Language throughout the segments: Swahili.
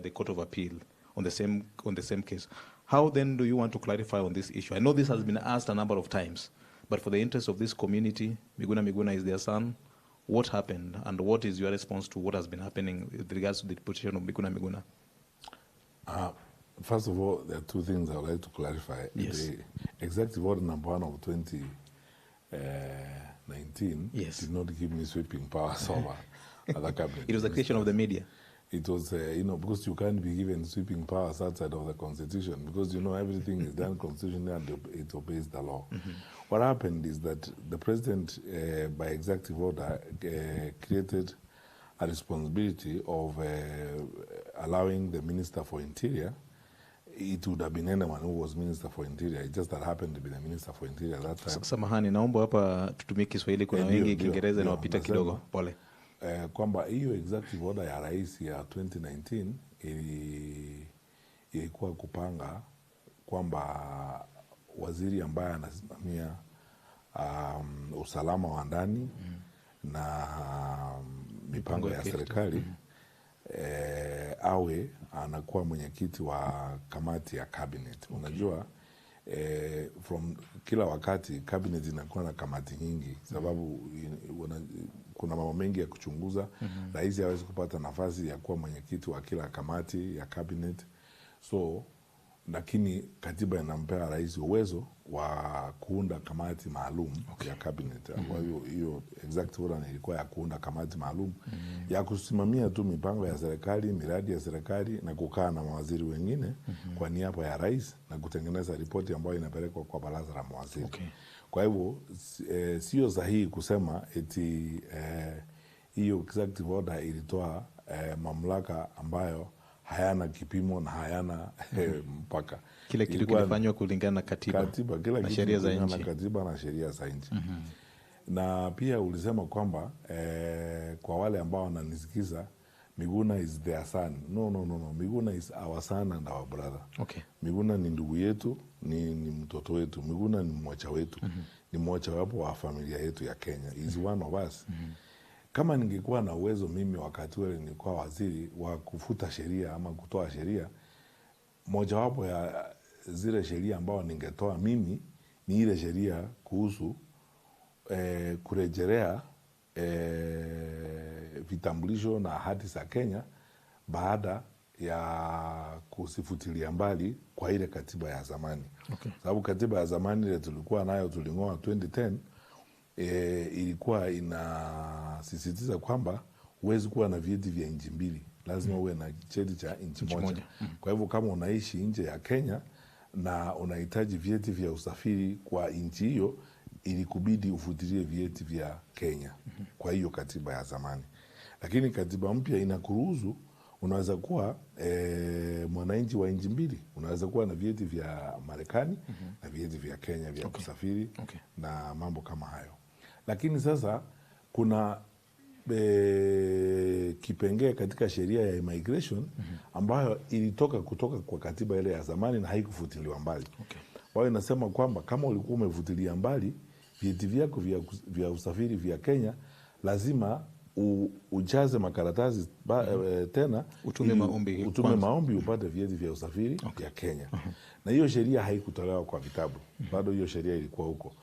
the Court of Appeal on the same case. How then do you want to clarify on this issue? I know this has been asked a number of times, but for the interest of this community, Miguna is their son. What happened, and what is your response to what has been happening with regards to the deportation of Miguna? First of all, there are two things I would like to clarify. Yes. The Executive Order number 1 of 2019 did not give me sweeping powers over other cabinet. It was a creation of the media. It was, because you can't be given sweeping powers outside of the Constitution, because, everything is done constitutionally and it obeys the law. What happened is that the President, by Executive Order, created a responsibility of allowing the Minister for Interior. It would have been anyone who was Minister for Interior. It just that happened to be the Minister for Interior at that time. Samahani, naomba hapa tutumie Kiswahili, kuna wengi Kiingereza na wapita kidogo. Pole. Kwamba hiyo Executive Order ya rais ya 2019 ilikuwa kupanga kwamba waziri ambaye anasimamia usalama wa ndani na mipango ya serikali awe anakuwa mwenyekiti wa kamati ya cabinet. Okay. Unajua from kila wakati cabinet inakuwa na kamati nyingi sababu kuna mambo mengi ya kuchunguza. Rais hawezi kupata nafasi ya kuwa mwenyekiti wa kila kamati ya cabinet. So lakini katiba inampea rais uwezo wa kuunda kamati maalum ya cabinet. Kwa hiyo Executive Order ilikuwa ya kuunda kamati maalum ya kusimamia tu mipango ya serikali, miradi ya serikali na kukaa na mawaziri wengine kwa niaba ya rais na kutengeneza ripoti ambayo inapelekwa kwa baraza la mawaziri. Okay. Kwa hivyo sio sahihi kusema eti hiyo Executive Order ilitoa mamlaka ambayo hayana kipimo na hayana mpaka. Kila kitu kilifanywa kulingana na katiba na sheria za nchi. Katiba na sheria za nchi. Na pia ulisema kwamba kwa wale ambao wananisikiza, Miguna is their son. No. Miguna is our son and our brother. Okay. Miguna ni ndugu yetu, ni mtoto wetu. Miguna ni mmoja wetu. Ni mmoja wapo wa familia yetu ya Kenya. He is one of us. Kama ningekuwa na uwezo mimi wakati ule nilikuwa waziri wa kufuta sheria ama kutoa sheria, mojawapo ya zile sheria ambao ningetoa mimi ni ile sheria kuhusu kurejelea vitambulisho na hati za Kenya baada ya kusifutilia mbali kwa ile katiba ya zamani. Okay. Sababu katiba ya zamani ile tulikuwa nayo tulingoa 2010 ilikuwa inasisitiza kwamba huwezi kuwa na vyeti vya nchi mbili, lazima uwe na cheti cha nchi moja. Kwa hivyo kama unaishi nje ya Kenya na unahitaji vyeti vya usafiri kwa nchi hiyo, ilikubidi ufutilie vyeti vya Kenya kwa hiyo katiba ya zamani. Lakini katiba mpya inakuruhusu, unaweza kuwa mwananchi wa nchi mbili, unaweza kuwa na vyeti vya Marekani na vyeti vya Kenya vya kusafiri na mambo kama hayo. Lakini sasa kuna kipengee katika sheria ya immigration ambayo ilitoka kutoka kwa katiba ile ya zamani na haikufutiliwa mbali. Wao inasema kwamba kama ulikuwa umefutilia mbali vyeti vyako vya usafiri vya Kenya, lazima ujaze makaratasi tena utume maombi upate vyeti vya usafiri vya Kenya. Na hiyo sheria haikutolewa kwa vitabu. Bado hiyo sheria ilikuwa huko.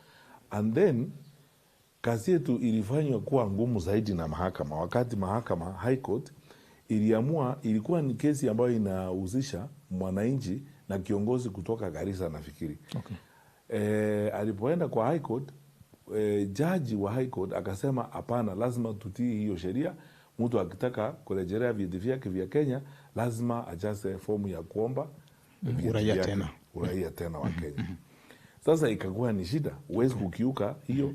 And then kazi yetu ilifanywa kuwa ngumu zaidi na mahakama. Wakati mahakama High Court iliamua, ilikuwa ni kesi ambayo inahusisha mwananchi na kiongozi kutoka Garissa nafikiri. Alipoenda kwa High Court, jaji wa High Court akasema hapana, lazima tutii hiyo sheria. Mtu akitaka kurejelea vyeti vyake vya Kenya lazima ajaze fomu ya kuomba uraia tena wa Kenya. Sasa ikakuwa ni shida, huwezi kukiuka hiyo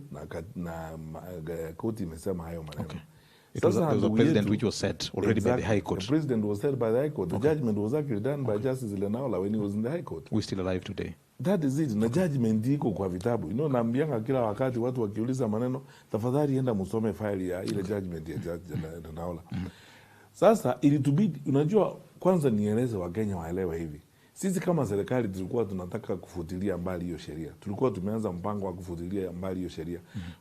na koti imesema hayo maneno. It was a president which was set already by the High Court. The president was set by the High Court. The judgment was actually done by Justice Lenaola when he was in the High Court. We're still alive today. That is it. Na judgment iko kwa vitabu. Naambianga kila wakati watu wakiuliza maneno, tafadhali enda musome file ya ile judgment ya Justice Lenaola. Sasa ilitubidi, unajua, kwanza nieleze Wakenya waelewe hivi. Sisi kama serikali tulikuwa tunataka kufutilia mbali hiyo sheria. Tulikuwa tumeanza mpango wa kufutilia mbali hiyo sheria.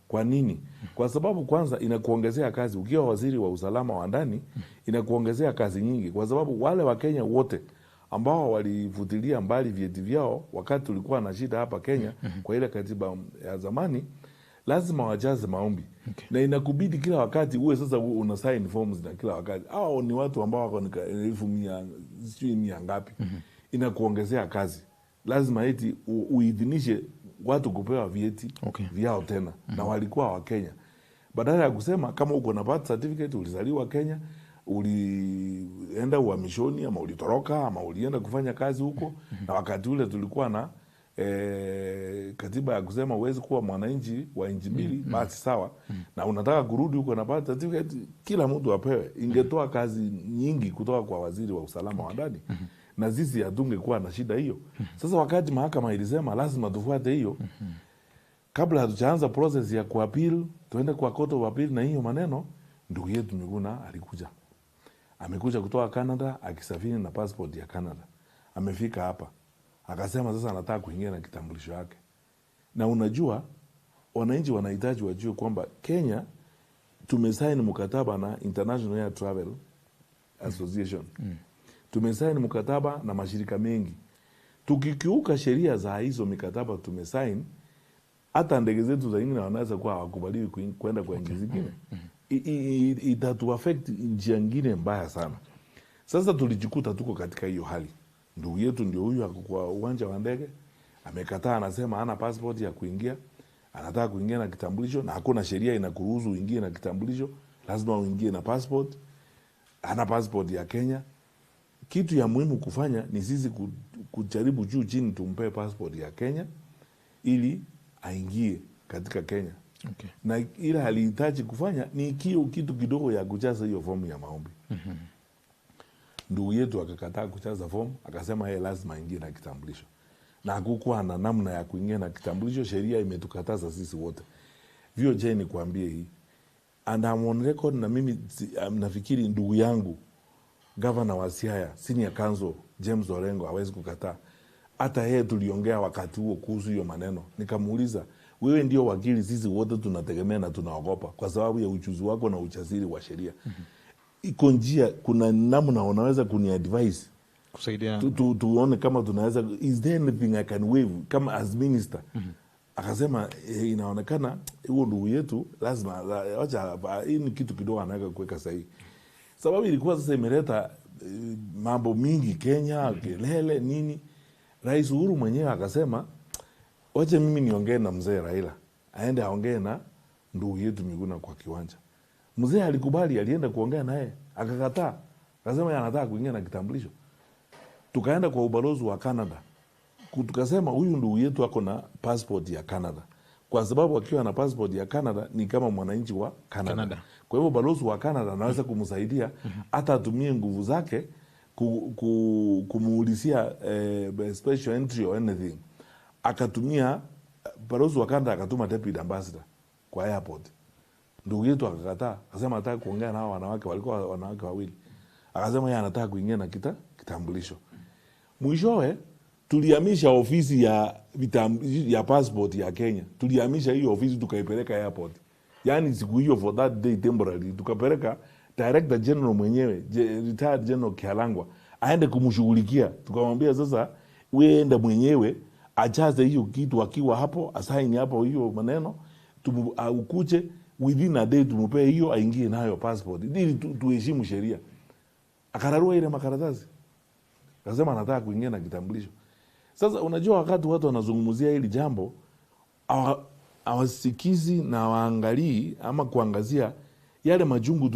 Kwa nini? Kwa sababu kwanza inakuongezea kazi. Ukiwa waziri wa usalama wa ndani, inakuongezea kazi nyingi. Kwa sababu wale wa Kenya wote ambao walifutilia mbali vyeti vyao wakati tulikuwa na shida hapa Kenya kwa ile katiba ya zamani, lazima wajaze maombi. Na inakubidi kila wakati uwe sasa una sign forms na kila wakati. Hao ni watu ambao wako 1,100 sijui 100 ngapi. Inakuongezea kazi. Lazima eti uidhinishe watu kupewa vyeti vyao tena. Na walikuwa wa Kenya. Badala ya kusema kama uko na birth certificate, ulizaliwa Kenya, ulienda uhamishoni ama ulitoroka ama ulienda kufanya kazi huko, na wakati ule tulikuwa na katiba ya kusema uwezi kuwa mwananchi wa nchi mbili, basi sawa. Na unataka kurudi huko na birth certificate, kila mtu apewe. Ingetoa kazi nyingi kutoka kwa waziri wa usalama wa ndani. Na sisi hatungekuwa na shida hiyo. Sasa wakati mahakama ilisema lazima tufuate hiyo, kabla hatujaanza process ya kuappeal, tuende kwa court of appeal na hiyo maneno, ndugu yetu Miguna alikuja. Amekuja kutoka Canada akisafiri na passport ya Canada. Amefika hapa. Akasema sasa anataka kuingia na kitambulisho yake. Na unajua wananchi wanahitaji wajue kwamba Kenya tumesaini mkataba na International Air Travel Association. Tumesaini mkataba na mashirika mengi. Tukikiuka sheria za hizo mikataba tumesaini, hata ndege zetu za ingine wanaweza kuwa hawakubaliwi kwenda kwa nchi zingine. Itatu affect nchi nyingine mbaya sana. Sasa tulijikuta tuko katika hiyo hali. Ndugu yetu ndio huyu ako kwa uwanja wa ndege, amekataa, anasema hana passport ya kuingia, anataka kuingia na kitambulisho, na hakuna sheria inakuruhusu uingie na kitambulisho, lazima uingie na passport. Hana passport ya Kenya. Kitu ya muhimu kufanya ni sisi kujaribu juu chini tumpe passport ya Kenya ili aingie katika Kenya. Na ile alihitaji kufanya ni kitu kidogo ya kujaza hiyo fomu ya maombi. Ndugu yetu akakataa kujaza fomu, akasema yeye lazima aingie na kitambulisho. Na hakukuwa na namna ya kuingia na kitambulisho, sheria imetukataza sisi wote. Vio je ni kuambie hii. And I'm on record, na mimi nafikiri ndugu yangu Governor wa Siaya, Senior Counsel James Orengo hawezi kukataa. Hata yeye tuliongea wakati huo kuhusu hiyo maneno. Nikamuuliza, wewe ndio wakili, sisi wote tunategemea na tunaogopa kwa sababu ya ujuzi wako na ujasiri wa sheria. Iko njia, kuna namna unaweza kuniadvise kusaidia tuone kama tunaweza, is there anything I can waive kama as minister? Akasema inaonekana huo ndugu yetu lazima acha hii ni kitu kidogo anaweza kuweka sahihi. Sababu ilikuwa sasa imeleta mambo mingi Kenya, kelele nini. Rais Uhuru mwenyewe akasema wacha mimi niongee na mzee Raila, aende aongee na ndugu yetu Miguna kwa kiwanja. Mzee alikubali, alienda kuongea naye, akakataa. Akasema anataka kuingia na kitambulisho. Tukaenda kwa ubalozi wa Canada. Tukasema huyu ndugu yetu ako na passport ya Canada. Kwa sababu akiwa na passport ya Canada ni kama mwananchi wa Canada. Kwa hivyo balozi wa Canada anaweza kumsaidia hata atumie nguvu zake kumuulizia special entry or anything. Akatumia balozi wa Canada akatuma deputy ambassador kwa airport. Ndugu yetu akakataa, akasema anataka kuongea na hao wanawake, walikuwa wanawake wawili. Akasema yeye anataka kuingia na kitambulisho. Mwishowe tulihamisha ofisi ya passport ya Kenya. Tulihamisha hiyo ofisi tukaipeleka airport. Yaani siku hiyo for that day temporarily tukapeleka Director General mwenyewe, Retired General Kialangwa, aende kumshughulikia. Tukamwambia sasa wewe enda mwenyewe ajaze hiyo kitu akiwa hapo, asaini hapo hiyo maneno, ukuje within a day tumupe hiyo aingie nayo passport. Ili tuheshimu sheria. Akararua ile makaratasi. Akasema anataka kuingia na kitambulisho. Sasa unajua wakati watu wanazungumzia hili jambo hawasikizi na waangalii ama kuangazia yale majungu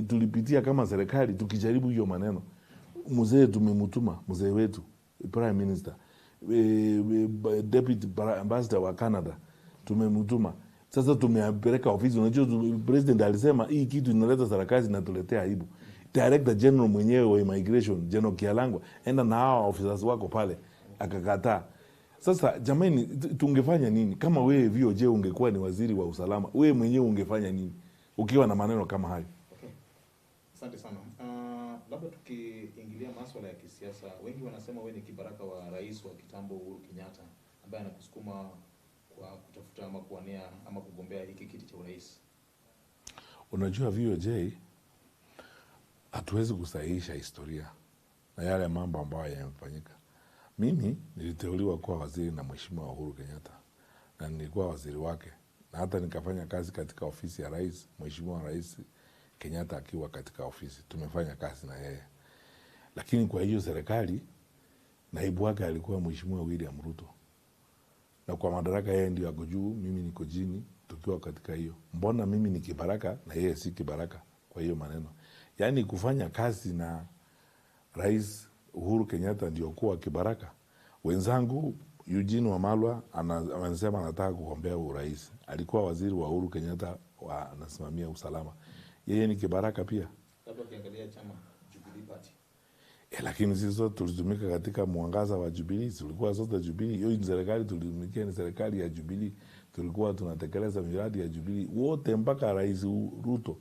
tulipitia kama serikali tukijaribu hiyo maneno. Mzee tumemutuma, mzee wetu Prime Minister, Deputy Ambassador wa Canada tumemutuma. Sasa tumepeleka ofisi. Unajua President alisema hii kitu inaleta serikali inatuletea aibu. Director General mwenyewe wa Immigration, General Kialangwa, enda na hao officers wako pale, akakataa. Sasa jamani, tungefanya nini? Kama wewe VOJ ungekuwa ni waziri wa usalama, wewe mwenyewe ungefanya nini ukiwa na maneno kama hayo? Asante sana. labda tukiingilia masuala ya kisiasa, wengi wanasema wewe ni kibaraka wa rais wa kitambo Uhuru Kenyatta ambaye anakusukuma kwa kutafuta ama kuwania ama kugombea hiki kiti cha urais. Unajua VOJ, hatuwezi kusahihisha historia na yale mambo ambayo yamefanyika. Mimi niliteuliwa kuwa waziri na Mheshimiwa Uhuru Kenyatta na nilikuwa waziri wake, na hata nikafanya kazi katika ofisi ya rais, Mheshimiwa Rais Kenyatta akiwa katika ofisi, tumefanya kazi na yeye. Lakini kwa hiyo serikali naibu wake alikuwa Mheshimiwa William Ruto, na kwa madaraka yeye ndio ako juu, mimi niko chini, tukiwa katika hiyo. Mbona mimi ni kibaraka na yeye si kibaraka? Kwa hiyo maneno, yaani kufanya kazi na Rais Uhuru Kenyatta ndio kuwa kibaraka. Wenzangu Eugene Wamalwa anasema anataka kugombea urais, alikuwa waziri wa Uhuru Kenyatta anasimamia usalama, yeye ni kibaraka pia. Labda ukiangalia chama Jubilee Party, lakini sisi sote tulitumika katika mwangaza wa Jubilee, tulikuwa sote Jubilee. Hiyo ni serikali tulitumikia, ni serikali ya Jubilee, tulikuwa tunatekeleza miradi ya Jubilee wote, mpaka Rais Ruto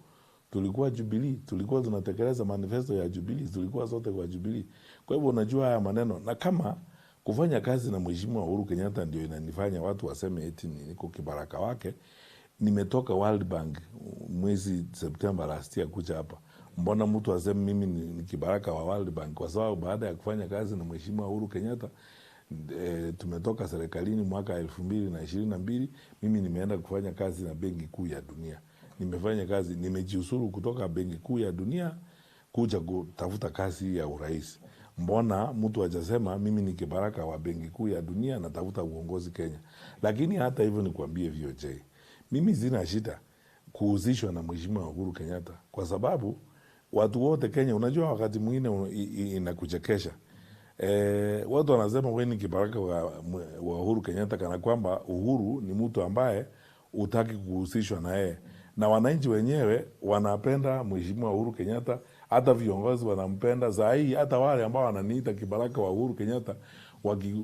tulikuwa Jubilee, tulikuwa tunatekeleza manifesto ya Jubilee, tulikuwa sote kwa Jubilee. Kwa hivyo unajua haya maneno, na kama kufanya kazi na Mheshimiwa Uhuru Kenyatta ndio inanifanya watu waseme eti niko kibaraka wake. Nimetoka World Bank mwezi Septemba last year kuja hapa. Mbona mtu aseme mimi ni kibaraka wa World Bank? Kwa sababu baada ya kufanya kazi na Mheshimiwa Uhuru Kenyatta, tumetoka serikalini mwaka 2022, mimi nimeenda kufanya kazi na Benki Kuu ya Dunia. Nimefanya kazi, nimejiusuru kutoka Benki Kuu ya Dunia kuja kutafuta kazi ya urais. Mbona mtu hajasema mimi ni kibaraka wa Benki Kuu ya Dunia natafuta uongozi Kenya? Lakini hata hivyo nikwambie VOJ, mimi sina shida kuhusishwa na Mheshimiwa Uhuru Kenyatta, kwa sababu watu wote Kenya, unajua wakati mwingine inakuchekesha. Watu wanasema wewe ni kibaraka wa Uhuru Kenyatta kana kwamba Uhuru ni mtu ambaye hutaki kuhusishwa na yeye. Na wananchi wenyewe wanapenda Mheshimiwa Uhuru Kenyatta, hata viongozi wanampenda. Zaidi hata wale ambao wananiita kibaraka wa Uhuru Kenyatta,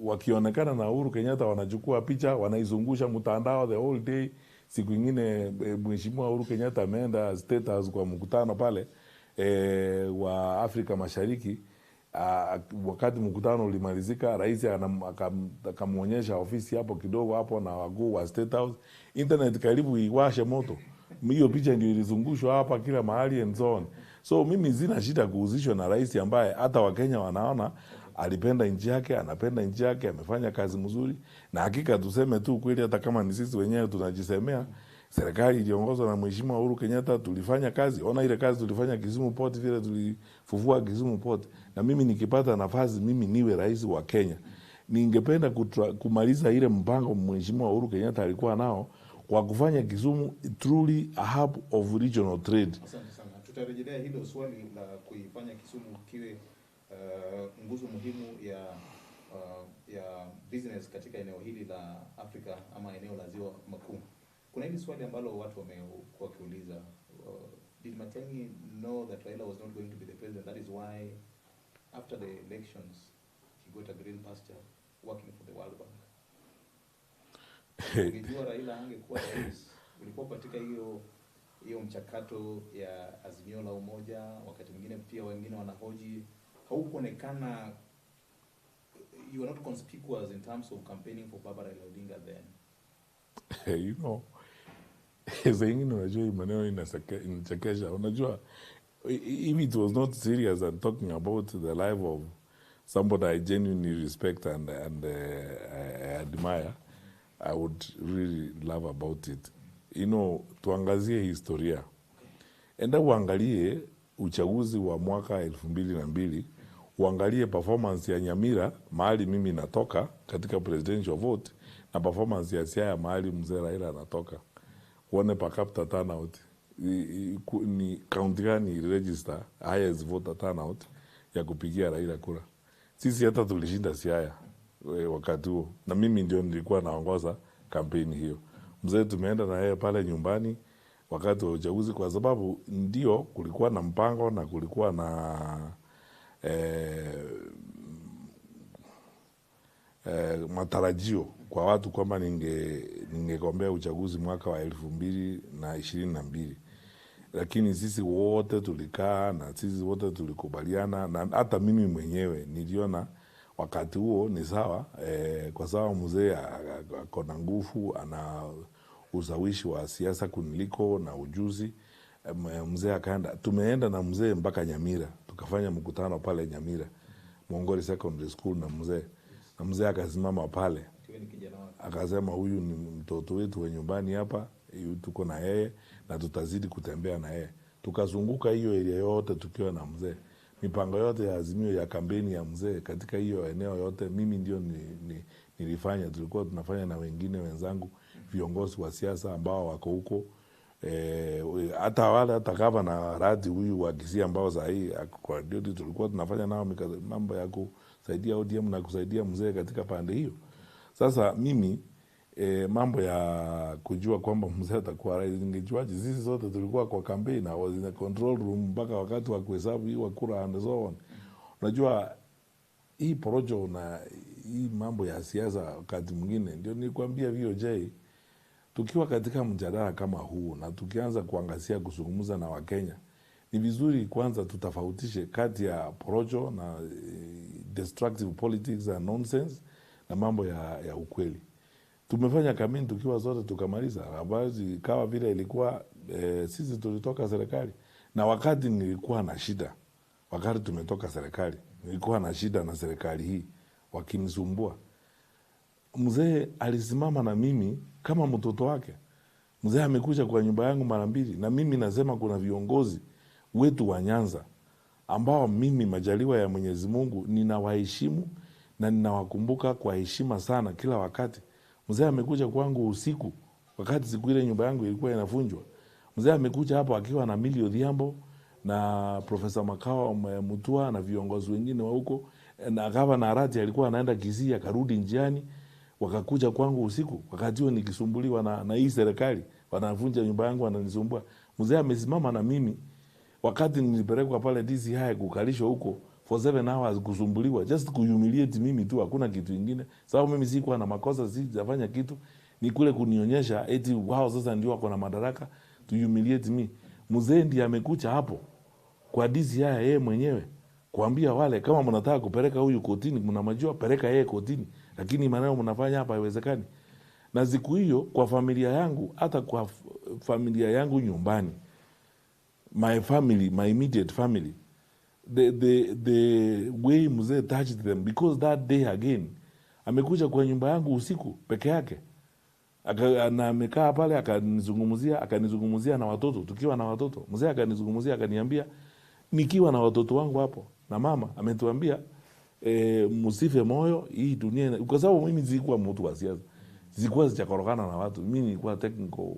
wakionekana na Uhuru Kenyatta wanachukua picha, wanaizungusha mtandao the whole day. Siku nyingine Mheshimiwa Uhuru Kenyatta ameenda State House kwa mkutano pale wa Afrika Mashariki. Wakati mkutano ulimalizika, rais akamuonyesha ofisi hapo kidogo hapo na wakuu wa State House. Internet karibu iwashe moto. Hiyo picha ndio ilizungushwa hapa kila mahali and so on. So mimi sina shida kuhusishwa na rais ambaye hata Wakenya wanaona alipenda nchi yake, anapenda nchi yake, amefanya kazi mzuri. Na hakika tuseme tu kweli, hata kama ni sisi wenyewe tunajisemea, serikali iliongozwa na Mheshimiwa Uhuru Kenyatta, tulifanya kazi. Ona ile kazi tulifanya Kisumu Port, vile tulifufua Kisumu Port. Na mimi nikipata nafasi mimi niwe rais wa Kenya, ningependa kumaliza ile mpango Mheshimiwa Uhuru Kenyatta alikuwa nao kwa kufanya Kisumu truly a hub of regional trade. Asante sana. Tutarejelea hilo swali la kuifanya Kisumu kiwe nguzo muhimu ya business katika eneo hili la Afrika ama eneo la Ziwa Makuu. Kuna hili swali ambalo watu wamekuwa wakiuliza, did Matiang'i know that Raila was not going to be the president? That is why after the elections he got a green pasture working for the World Bank. Ukijua Raila angekuwa rais, ulikuwa katika hiyo mchakato ya Azimio la Umoja, wakati mwingine pia wengine wanahoji haukuonekana, you were not conspicuous in terms of campaigning for Baba Raila Odinga then. You know, zingine unajua maneno inachekesha. Unajua, if it was not serious and talking about the life of somebody I genuinely respect and I admire, I would really love about it. You know, tuangazie historia. Enda uangalie uchaguzi wa mwaka 2002, uangalie performance ya Nyamira mahali mimi natoka katika presidential vote, na performance ya Siaya mahali mzee Raila anatoka. Uone per capita turnout, ni county gani register highest voter turnout ya kupigia Raila kura. Sisi hata tulishinda Siaya wakati huo, na mimi ndio nilikuwa naongoza kampeni hiyo. Mzee tumeenda na yeye pale nyumbani wakati wa uchaguzi, kwa sababu ndio kulikuwa na mpango na kulikuwa na matarajio kwa watu kwamba ningegombea uchaguzi mwaka wa 2022. lakini sisi wote tulikaa na sisi wote tulikubaliana, na hata mimi mwenyewe niliona wakati huo ni sawa, kwa sababu mzee ako na nguvu, ana ushawishi wa siasa kuniliko na ujuzi. Mzee akaenda, tumeenda na mzee mpaka Nyamira, tukafanya mkutano pale Nyamira Mongori Secondary School, na mzee akasimama pale akasema, huyu ni mtoto wetu wa nyumbani hapa, tuko na yeye na tutazidi kutembea na yeye. Tukazunguka hiyo area yote tukiwa na mzee, mipango yote ya Azimio ya kampeni ya mzee katika hiyo eneo yote mimi ndio nilifanya. Tulikuwa tunafanya na wengine wenzangu, viongozi wa siasa ambao wako huko, hata kama na radi huyu wa Kisii ambao saa hii kwa duty, tulikuwa tunafanya nao mambo ya kusaidia ODM na kusaidia mzee katika pande hiyo. Sasa mimi mambo ya kujua kwamba mzee atakuwa rais, ningejuaje? Sisi sote tulikuwa kwa campaign na was in a control room mpaka wakati wa kuhesabu hiyo kura and so on. Unajua hii porojo na hii mambo ya siasa, wakati mwingine ndio nilikwambia VOJ, tukiwa katika mjadala kama huu na tukianza kuangazia kuzungumza na Wakenya, ni vizuri kwanza tutafautishe kati ya porojo na destructive politics and nonsense na mambo ya ukweli. Tumefanya kampeni tukiwa zote tukamaliza, habari kawa vile ilikuwa, sisi tulitoka serikali, na wakati nilikuwa na shida, wakati tumetoka serikali nilikuwa na shida na serikali hii wakinisumbua, mzee alisimama na mimi kama mtoto wake. Mzee amekuja kwa nyumba yangu mara 2, na mimi nasema kuna viongozi wetu wa Nyanza ambao mimi majaliwa ya Mwenyezi Mungu ninawaheshimu na ninawakumbuka kwa heshima sana kila wakati. Mzee amekuja kwangu usiku wakati siku ile nyumba yangu ilikuwa inavunjwa. Mzee amekuja hapo akiwa na Millie Odhiambo na Profesa Makao Mutua na viongozi wengine wa huko, na Gavana Arati alikuwa anaenda Kisii, akarudi njiani, wakakuja kwangu usiku wakati huo nikisumbuliwa na hii serikali, wanavunja nyumba yangu, wananisumbua. Mzee amesimama na mimi wakati nilipelekwa pale DCI kukalishwa huko for 7 hours kusumbuliwa, just kuhumiliate mimi tu, hakuna kitu kingine. Sababu mimi sikuwa na makosa, sijafanya kitu, ni kule kunionyesha eti wao sasa ndio wako na madaraka to humiliate me. Mzee ndiye amekuja hapo kwa DCI yeye mwenyewe kuambia wale, kama mnataka kupeleka huyu kotini, mnamjua, peleka yeye kotini, lakini maneno mnafanya hapa haiwezekani. Na siku hiyo kwa familia yangu, hata kwa familia yangu nyumbani, my family, my immediate family, the way mzee touched them, because that day again amekuja kwa nyumba yangu usiku peke yake, na amekaa pale akanizungumzia na watoto, tukiwa na watoto. Mzee akanizungumzia, akaniambia nikiwa na watoto wangu hapo, na mama ametuambia msife moyo, hii dunia, kwa sababu mimi sikuwa mtu wa siasa, zilikuwa zichakorokana na watu. Mimi nilikuwa technical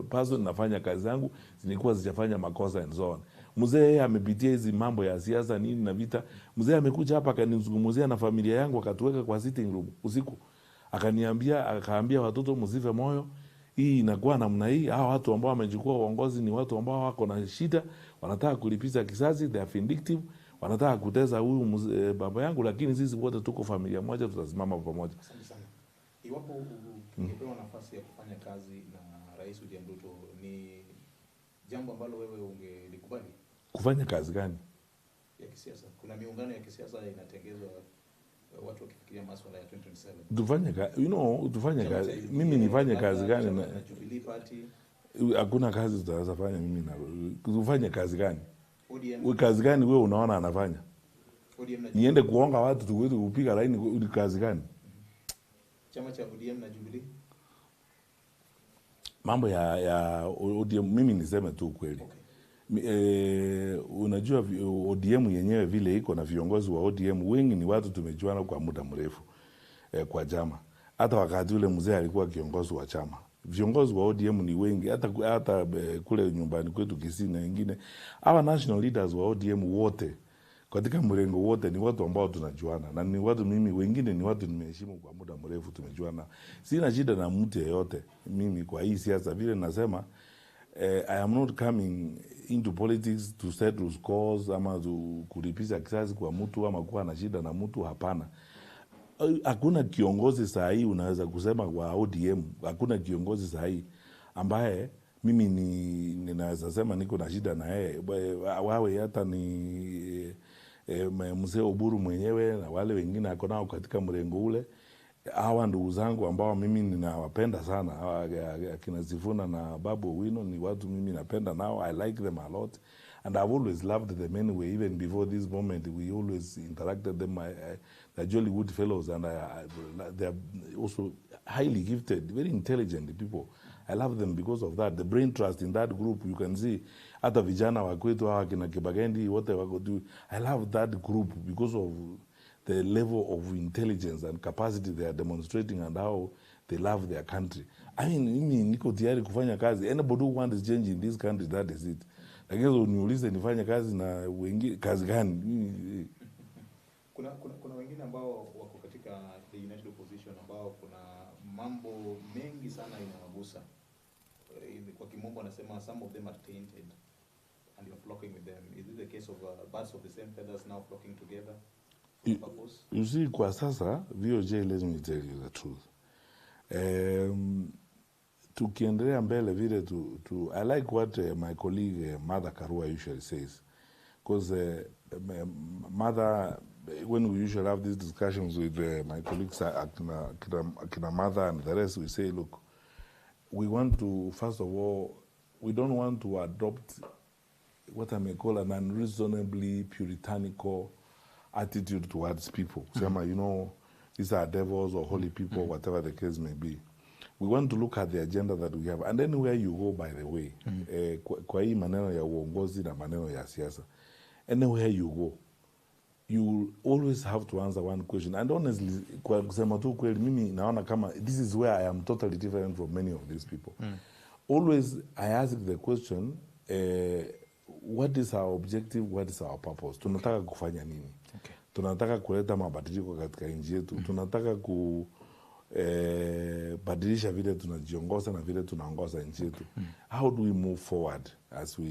person, nafanya kazi zangu, zilikuwa zijafanya makosa and so on. Mzee amepitia hizi mambo ya siasa nini na vita. Mzee amekuja hapa akanizungumzia na familia yangu, akatuweka kwa sitting room usiku, akaambia watoto msife moyo, hii inakuwa namna hii. Hao watu ambao wamechukua uongozi ni watu ambao wako na shida, wanataka kulipiza kisasi, they are vindictive, wanataka kuteza huyu baba yangu, lakini sisi wote tuko familia moja, tutasimama pamoja. Asante sana. Iwapo ungepewa nafasi ya kufanya kazi na Rais William Ruto, ni jambo ambalo wewe ungelikubali? Kufanya kazi gani? Ya kisiasa. Kuna miungano ya kisiasa inatengezwa, watu wakifikiria masuala ya 2027. Tufanye kazi. Mimi nifanye kazi gani na Jubilee Party? Hakuna kazi tutaweza fanya mimi na. Tufanye kazi gani? ODM. Kazi gani wewe unaona anafanya? ODM na niende kuonga watu tuweze kupiga laini, kazi gani? Chama cha ODM na Jubilee. Mambo ya ODM, mimi niseme tu kweli. Okay. Unajua ODM yenyewe vile iko na viongozi wa ODM wengi ni watu tumejuana kwa muda mrefu kwa chama. Hata wakati ule mzee alikuwa kiongozi wa chama. Viongozi wa ODM ni wengi, hata kule nyumbani kwetu Kisii na wengine. Hawa national leaders wa ODM wote katika mrengo wote ni watu ambao tunajuana, na ni watu mimi wengine ni watu nimeheshimu kwa muda mrefu, tumejuana. Sina shida na mtu yeyote mimi kwa hii siasa. Vile nasema I am not coming into politics to settle scores ama kulipiza kisasi kwa mtu ama kuwa na shida na mtu, hapana. Hakuna kiongozi saa hii unaweza kusema kwa ODM, hakuna kiongozi saa hii ambaye mimi ninaweza sema niko na shida na yeye, wawe hata ni mzee Oburu mwenyewe na wale wengine ako nao katika mrengo ule. Hawa ndugu zangu ambao mimi ninawapenda sana, akina Sifuna na Babu Owino ni watu mimi napenda nao. I like them a lot and I've always loved them anyway. Even before this moment we always interacted them. They're jolly good fellows and they're also highly gifted, very intelligent people. I love them because of that. The brain trust in that group, you can see hata vijana wa kwetu hawa kina Kibagendi wote wako tu. I love that group because of the level of intelligence and capacity they are demonstrating and how they love their country. I mean, mimi niko tayari kufanya kazi. Anybody who wants change in this country, that is it. Lakini uniulize nifanye kazi na wengine kazi gani? Kuna wengine ambao wako katika the United Opposition ambao kuna mambo mengi sana inawagusa. Kwa kimombo wanasema some of them are tainted and you're flocking with them. Is it the case of birds of the same feathers now flocking together? You see, kwa sasa, VOJ, let me tell you the truth. Tukiendelea mbele vile I like what my colleague Mother Karua usually says. Because Mother, when we usually have these discussions with my colleagues, Akina Mother and the rest, we say, look, we want to, first of all, we don't want to adopt what I may call an unreasonably puritanical attitude towards people. You know, these are devils or holy people, whatever the case may be. We want to look at the agenda that we have. And then where you go, by the way, kwa hii maneno ya uongozi na maneno ya siasa, anywhere you go, you always have to answer one question. And honestly, kwa kusema tu kweli, mimi naona kama, this is where I am totally different from many of these people. Always, I ask the question, what is our objective, what is our purpose? Tunataka kufanya nini? Okay. Tunataka kuleta mabadiliko katika nchi yetu. Tunataka kubadilisha vile tunajiongoza na vile tunaongoza nchi yetu. How do we move forward as we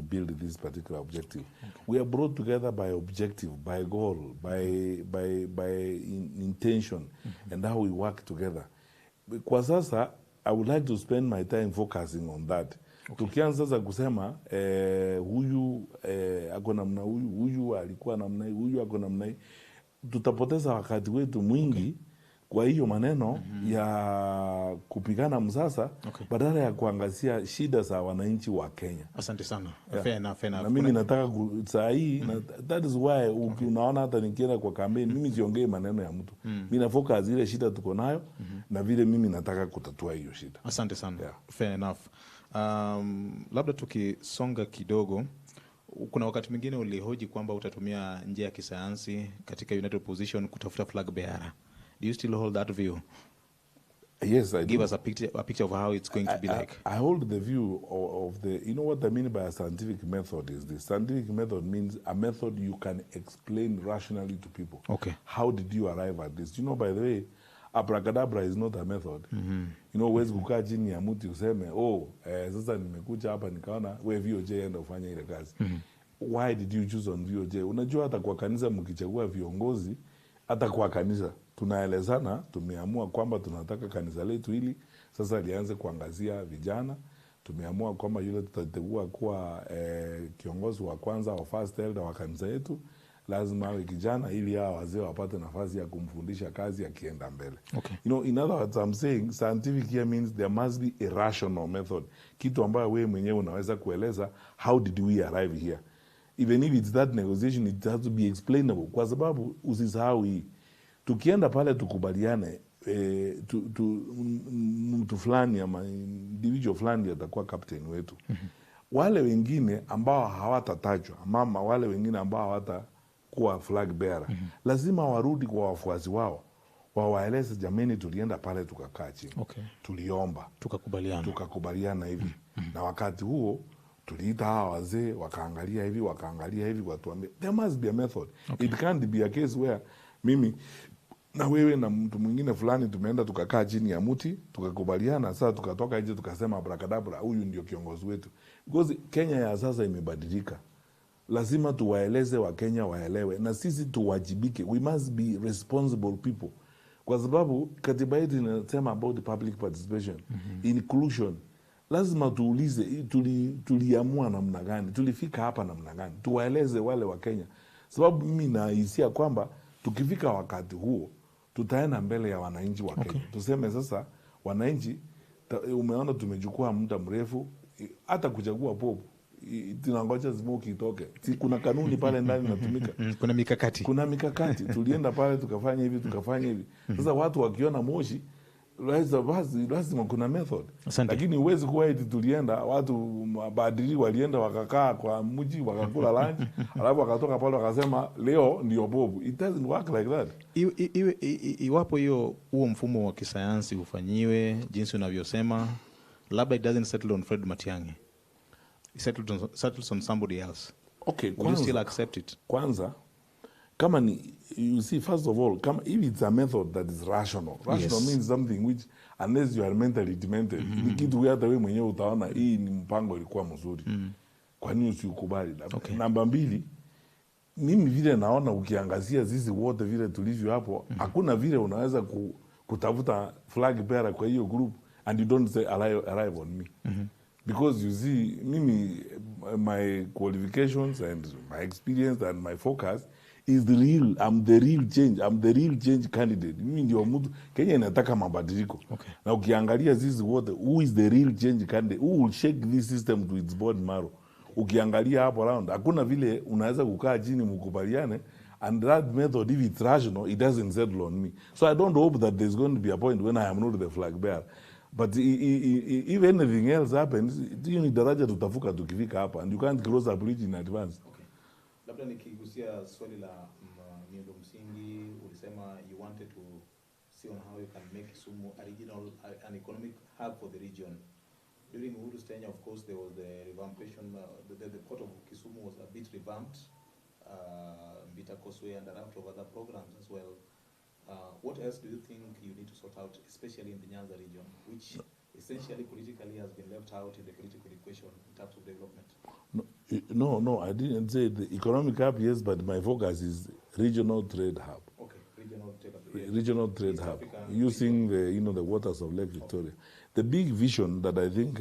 build this particular objective? We are brought together by objective, by goal, by intention, and how we work together. Kwa sasa, I would like to spend my time focusing on that. Okay. Tukianza sasa kusema huyu ako namna huyu alikuwa namna huyu ako namna hii, tutapoteza wakati wetu mwingi kwa hiyo maneno ya kupigana msasa badala ya kuangazia shida za wananchi wa Kenya. Asante sana. Fair enough. Na mimi nataka saa hii that is why unaona hata nikienda kwa kampeni mimi siongei maneno ya mtu. Mimi na focus ile shida tuko nayo na vile mimi nataka kutatua hiyo shida. Asante sana. Fair enough. Labda tukisonga kidogo, kuna wakati mwingine ulihoji kwamba utatumia njia ya kisayansi katika United Opposition kutafuta flag bearer. Do you still hold that view? Yes, I do. Give us a picture of how it's going to be like. I hold the view of the, you know what I mean by a scientific method is this. Scientific method means a method you can explain rationally to people. Okay. How did you arrive at this? You know, by the way, abracadabra is not a method. You know, huwezi kukaa chini ya mti useme, sasa nimekuja hapa nikaona we VOJ enda ufanye ile kazi. Why did you choose on VOJ? Unajua hata kwa kanisa mkichagua viongozi, hata kwa kanisa tunaelezana, tumeamua kwamba tunataka kanisa letu hili sasa lianze kuangazia vijana. Tumeamua kwamba yule tutateua kuwa kiongozi wa kwanza wa first elder wa kanisa yetu lazima awe kijana ili hao wazee wapate nafasi ya kumfundisha kazi akienda mbele. Okay. You know, in other words, I'm saying scientific here means there must be a rational method. Kitu ambayo wewe mwenyewe unaweza kueleza, how did we arrive here? Even if it's that negotiation, it has to be explainable. Kwa sababu usisahau hii, tukienda pale tukubaliane, mtu fulani ama individual fulani atakuwa captain wetu. Wale wengine ambao hawatatajwa, mama wale wengine ambao hawatakuwa flag bearer, lazima warudi kwa wafuasi wao. Wawaeleze, jameni, tulienda pale tukakaa chini. Okay. Tuliomba. Tukakubaliana hivi. Na wakati huo, tuliita hawa wazee, wakaangalia hivi, watuambie. There must be a method. Okay. It can't be a case where mimi na wewe na mtu mwingine fulani tumeenda tukakaa chini ya mti, tukakubaliana, sasa tukatoka nje tukasema abracadabra, huyu ndio kiongozi wetu. Because Kenya ya sasa imebadilika. Lazima tuwaeleze wa Kenya waelewe na sisi tuwajibike. We must be responsible people. Kwa sababu katiba yetu inasema about public participation, inclusion lazima tuulize tuliamua namna gani, tulifika hapa namna gani, tuwaeleze wale wa Kenya, sababu mimi nahisia kwamba tukifika wakati huo tutaenda mbele ya wananchi wa Kenya. Tuseme sasa, wananchi, umeona tumechukua muda mrefu hata kuchagua popu, tunangoja smoke itoke. Si kuna kanuni pale ndani natumika. Kuna mikakati. Tulienda pale tukafanya hivi, tukafanya hivi. Sasa watu wakiona moshi, lazima kuna method. Lakini huwezi kuwa eti tulienda watu mabadili walienda wakakaa kwa mji wakakula lunch alafu wakatoka pale wakasema leo ndio bobu. It doesn't work like that. Iwapo huo mfumo wa kisayansi ufanyiwe jinsi unavyosema, labda it doesn't settle on Fred Matiang'i. It settles on somebody else. Okay, will you still accept it? Kwanza, kama ni, you see, first of all, if it's a method that is rational means something which, unless you are mentally demented, ni kitu hata wewe mwenyewe utaona hii ni mpango ilikuwa mzuri. Kwa nini usikubali? Namba 2, mimi vile naona ukiangazia sisi wote vile tulivyo hapo, hakuna vile unaweza kutafuta flag bearer kwa hiyo group and you don't say arrive on me. Because you see, mimi, my qualifications and my experience and my focus is the real, I'm the real change candidate. Mimi ndio mtu, Kenya inataka mabadiliko. Na ukiangalia sisi wote, who is the real change candidate? Who will shake this system to its bone marrow? Ukiangalia hapo around, hakuna vile unaweza kukaa chini mkubaliane, and that method, if it's rational, it doesn't settle on me. So I don't hope that there's going to be a point when I am not the flag bearer. But if anything else happens, hiyo ni daraja tutavuka tukifika hapa, and you can't cross a bridge in advance. Okay. Labda nikigusia swali la miundo msingi, ulisema you wanted to see on how you can make Kisumu an economic hub for the region. During Uhuru's tenure, of course, there was the revampation, the port of Kisumu was a bit revamped, Mbita Causeway and a raft of other programs as well. What else do you think you need to sort out, especially in the Nyanza region, which essentially politically has been left out in the political equation in terms of development? No, I didn't say the economic hub, yes, but my focus is regional trade hub. Okay, regional trade hub. Regional trade hub, using the waters of Lake Victoria. The big vision that I think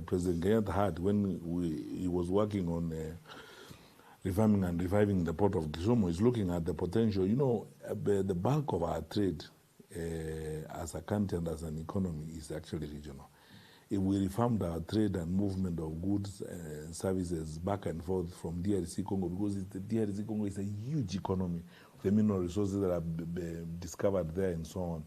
President Kenyatta had when he was working on refarming and reviving the port of Kisumu is looking at the potential. The bulk of our trade as a country and as an economy is actually regional. If we reformed our trade and movement of goods and services back and forth from DRC Congo, because the DRC Congo is a huge economy, the mineral resources that are discovered there and so on.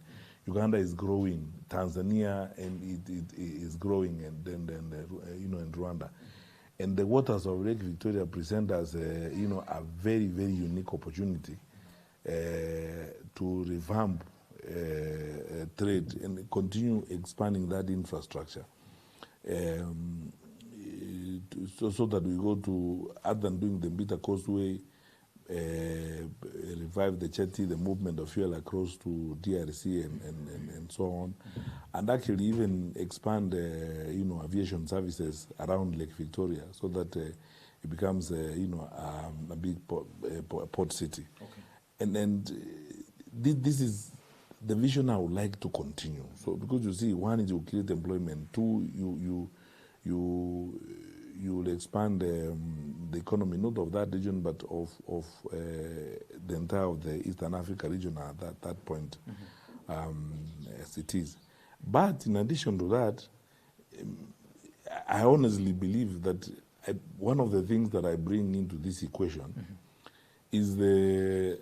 Uganda is growing, Tanzania and it is growing, and then and Rwanda. And the waters of Lake Victoria present us, a very, very unique opportunity to revamp trade and continue expanding that infrastructure, so that we go to, other than doing the Mbita Causeway, revive the Chetty, the movement of fuel across to DRC and so on, and actually even expand aviation services around Lake Victoria, so that it becomes a big port city. And this is the vision I would like to continue. So because you see, one is you create employment, two you will expand the economy, not of that region, but of the entire of the Eastern Africa region at that point, as it is. But in addition to that, I honestly believe that one of the things that I bring into this equation is the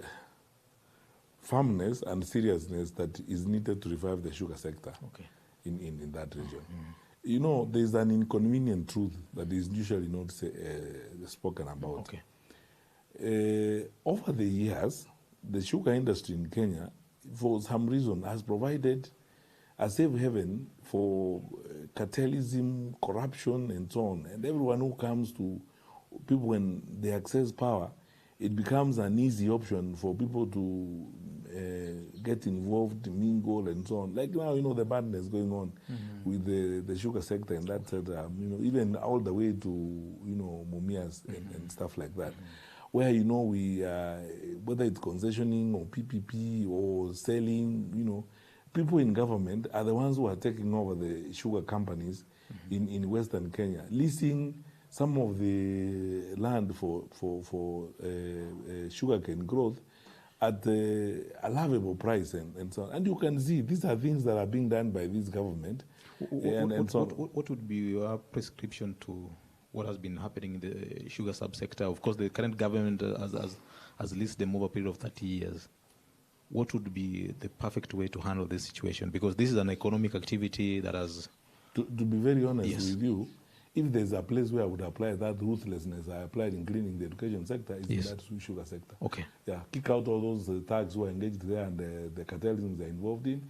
firmness and seriousness that is needed to revive the sugar sector in that region. There's an inconvenient truth that is usually not spoken about. Over the years, the sugar industry in Kenya, for some reason, has provided a safe haven for cartelism, corruption, and so on. And everyone who comes to people when they access power, it becomes an easy option for people to get involved, mingle, and so on. Like now, the badness going on with the sugar sector and that sector, even all the way to, Mumias and stuff like that. Where, we, whether it's concessioning or PPP or selling, people in government are the ones who are taking over the sugar companies in Western Kenya, leasing some of the land for sugarcane growth at a lovable price and so on. And you can see these are things that are being done by this government. What would be your prescription to what has been happening in the sugar subsector? Of course, the current government has leased them over a period of 30 years. What would be the perfect way to handle this situation? Because this is an economic activity that has... To be very honest with you, if there's a place where I would apply that ruthlessness I applied in cleaning the education sector, is in that sugar sector. Okay. Yeah, kick out all those thugs who are engaged there and the cartelism they're involved in,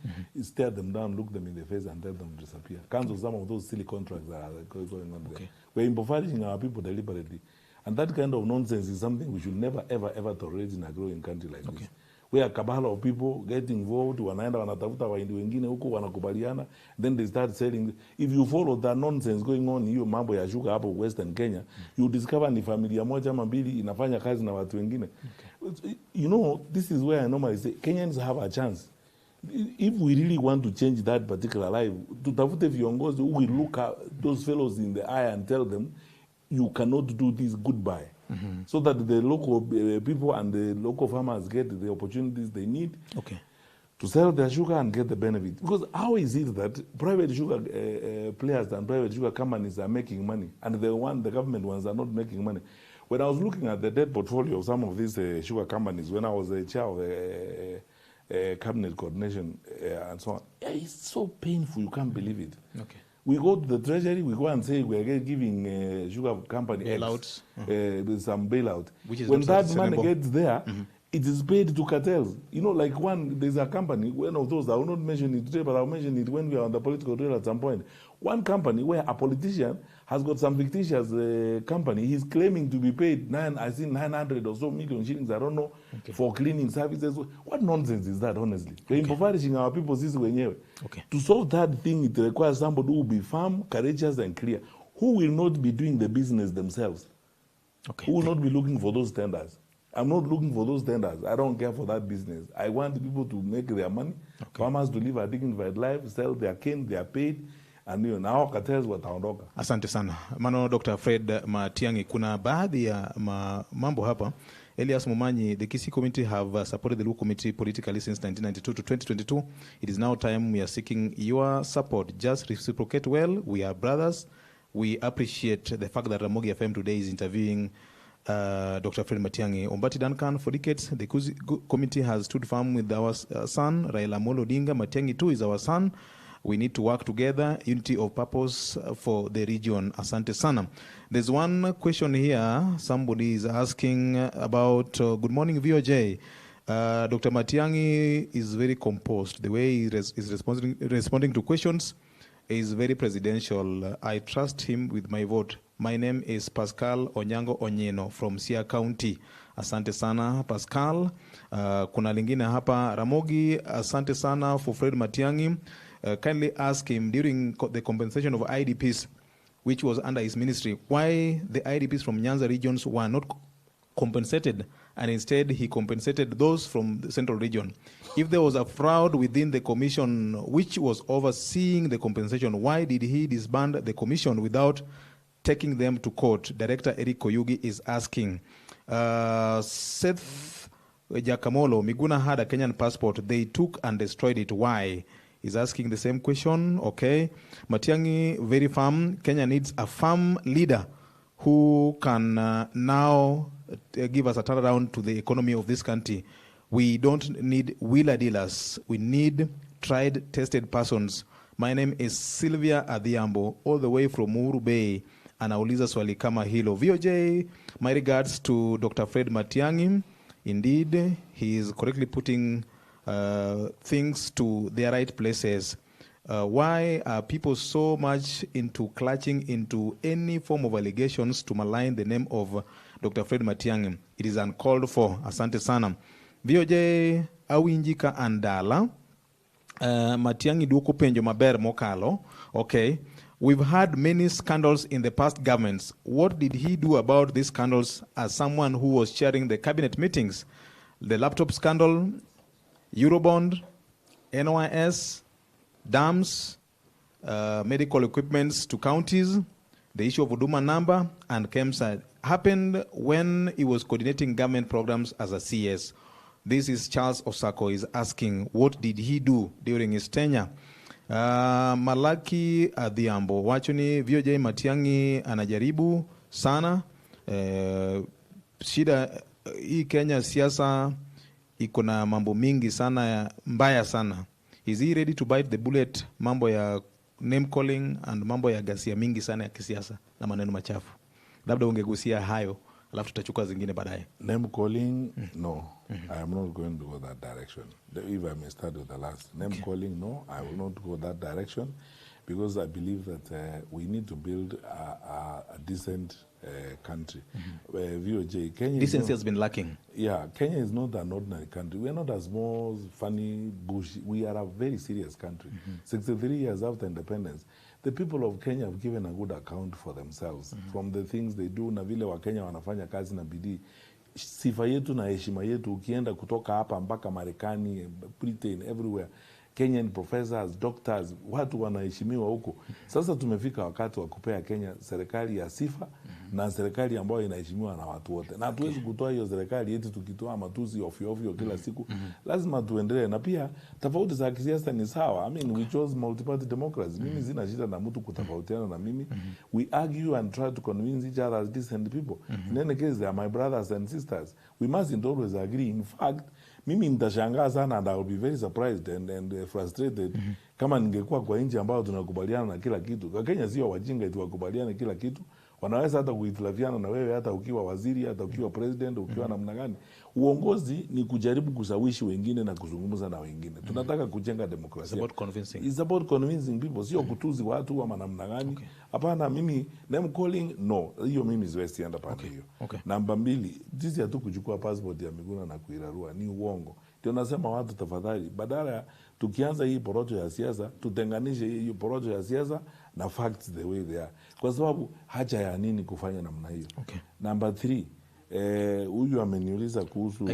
stare them down, look them in the face and tell them to disappear. Cancel some of those silly contracts that are going on there. We're impoverishing our people deliberately. And that kind of nonsense is something we should never, ever, ever tolerate in a growing country like this. Where a cabal of people get involved, wanaenda wanatafuta waindi wengine huko wanakubaliana, then they start selling. If you follow that nonsense going on hiyo mambo ya sugar hapo Western Kenya, you discover ni familia moja ama mbili inafanya kazi na watu wengine. You know, this is where I normally say Kenyans have a chance. If we really want to change that particular life, tutafute viongozi who will look at those fellows in the eye and tell them, you cannot do this, goodbye. So that the local people and the local farmers get the opportunities they need to sell their sugar and get the benefit. Because how is it that private sugar players and private sugar companies are making money and the government ones are not making money? When I was looking at the debt portfolio of some of these sugar companies, when I was the chair of cabinet coordination and so on, it's so painful, you can't believe it. We go to the treasury, we go and say we are giving sugar company bailouts, with some bailout. When that money gets there, it is paid to cartels. You know, like there's a company, one of those, I will not mention it today, but I'll mention it when we are on the political trail at some point. One company where a politician has got some fictitious company, he's claiming to be paid 900 or so million shillings, I don't know, for cleaning services. What nonsense is that, honestly? We're impoverishing our people sisi wenyewe. To solve that thing, it requires somebody who will be firm, courageous, and clear, who will not be doing the business themselves, who will not be looking for those tenders. I'm not looking for those tenders. I don't care for that business. I want people to make their money, farmers to live a dignified life, sell their cane, they are paid, and now cartels wataondoka. Asante sana. Mano Dr. Fred Matiang'i, kuna baadhi ya mambo hapa. Elias Mumanyi, the Kisii community have supported the Luo committee politically since 1992 to 2022. It is now time we are seeking your support. Just reciprocate well. We are brothers. We appreciate the fact that Ramogi FM today is interviewing Dr. Fred Matiang'i. Ombati Duncan, for decades, the committee has stood firm with our son, Raila Amolo Odinga. Matiang'i too is our son. We need to work together, unity of purpose for the region. Asante sana. There's one question here. Somebody is asking about, good morning, VOJ. Dr. Matiang'i is very composed. The way he is responding to questions is very presidential. I trust him with my vote. My name is Pascal Onyango Onyeno from Siaya County. Asante sana, Pascal. Kuna lingine hapa, Ramogi, asante sana for Fred Matiang'i. Kindly ask him during the compensation of IDPs, which was under his ministry, why the IDPs from Nyanza regions were not compensated, and instead he compensated those from the central region. If there was a fraud within the commission which was overseeing the compensation, why did he disband the commission without taking them to court? Director Eric Koyugi is asking. Seth Jakamolo, Miguna had a Kenyan passport. They took and destroyed it. Why? He's asking the same question. Okay. Matiang'i, very firm. Kenya needs a firm leader who can now give us a turnaround to the economy of this country. We don't need wheeler dealers. We need tried, tested persons. My name is Sylvia Adhiambo, all the way from Uhuru Bay. Anauliza swali kama hilo. VOJ, my regards to Dr. Fred Matiang'i. Indeed, he is correctly putting things to their right places. Why are people so much into clutching into any form of allegations to malign the name of Dr. Fred Matiang'i? It is uncalled for. Asante sana. VOJ Awinjika Andala. Matiang'i duku penjo maber mokalo. Okay. We've had many scandals in the past governments. What did he do about these scandals as someone who was chairing the cabinet meetings? The laptop scandal, Eurobond, NYS, dams, medical equipments to counties, the issue of Huduma number and KEMSA happened when he was coordinating government programs as a CS. This is Charles Osako is asking, what did he do during his tenure? Malaki Adhiambo, wachoni VOJ Matiang'i anajaribu sana. Shida hii Kenya siasa iko na mambo mingi sana mbaya sana. Is he ready to bite the bullet? Mambo ya name calling and mambo ya ghasia mingi sana ya kisiasa na maneno machafu. Labda ungegusia hayo alafu tutachukua zingine baadaye. Name calling, no. I am not going to go that direction. If I may start with the last. Name calling, no. I will not go that direction because I believe that we need to build a decent country. VOJ, Kenya decency has been lacking. Yeah, Kenya is not an ordinary country. We are not a small, funny bush. We are a very serious country. 63 years after independence, the people of Kenya have given a good account for themselves from the things they do na vile wa Kenya wanafanya kazi na bidii. Sifa yetu na heshima yetu ukienda kutoka hapa mpaka Marekani, Britain, everywhere. Kenyan professors, doctors, watu wanaheshimiwa huko. Sasa tumefika wakati wa kupea Kenya serikali ya sifa na serikali ambayo inaheshimiwa na watu wote. Na hatuwezi kutoa hiyo serikali eti tukitoa matusi ovyo kila siku. Lazima tuendelee na pia tofauti za kisiasa ni sawa. I mean, we chose multi-party democracy. Mimi sina shida na mtu kutofautiana na mimi. We argue and try to convince each other as decent people. In any case, they are my brothers and sisters. We mustn't always agree. In fact, mimi nitashangaa sana and I will be very surprised and frustrated kama ningekuwa kwa nchi ambayo tunakubaliana na kila kitu. Kwa Kenya sio wajinga eti wakubaliane kila kitu. Wanaweza hata kuhitilafiana na wewe hata ukiwa waziri, hata ukiwa president, ukiwa namna gani. Uongozi ni kujaribu kusawishi wengine na kuzungumza na wengine. Tunataka kujenga demokrasia. It's about convincing. It's about convincing people. Sio kutuzi watu ama namna gani. Hapana, mimi name calling, no. Hiyo mimi siwezi enda pande hiyo. Namba 2, sisi hatu kuchukua passport ya Miguna na kuirarua ni uongo. Ndio nasema watu tafadhali, badala tukianza hii porojo ya siasa, tutenganishe hii porojo ya siasa na facts the way they are. Kwa sababu haja ya nini kufanya namna hiyo. Namba 3, huyu ameniuliza kuhusu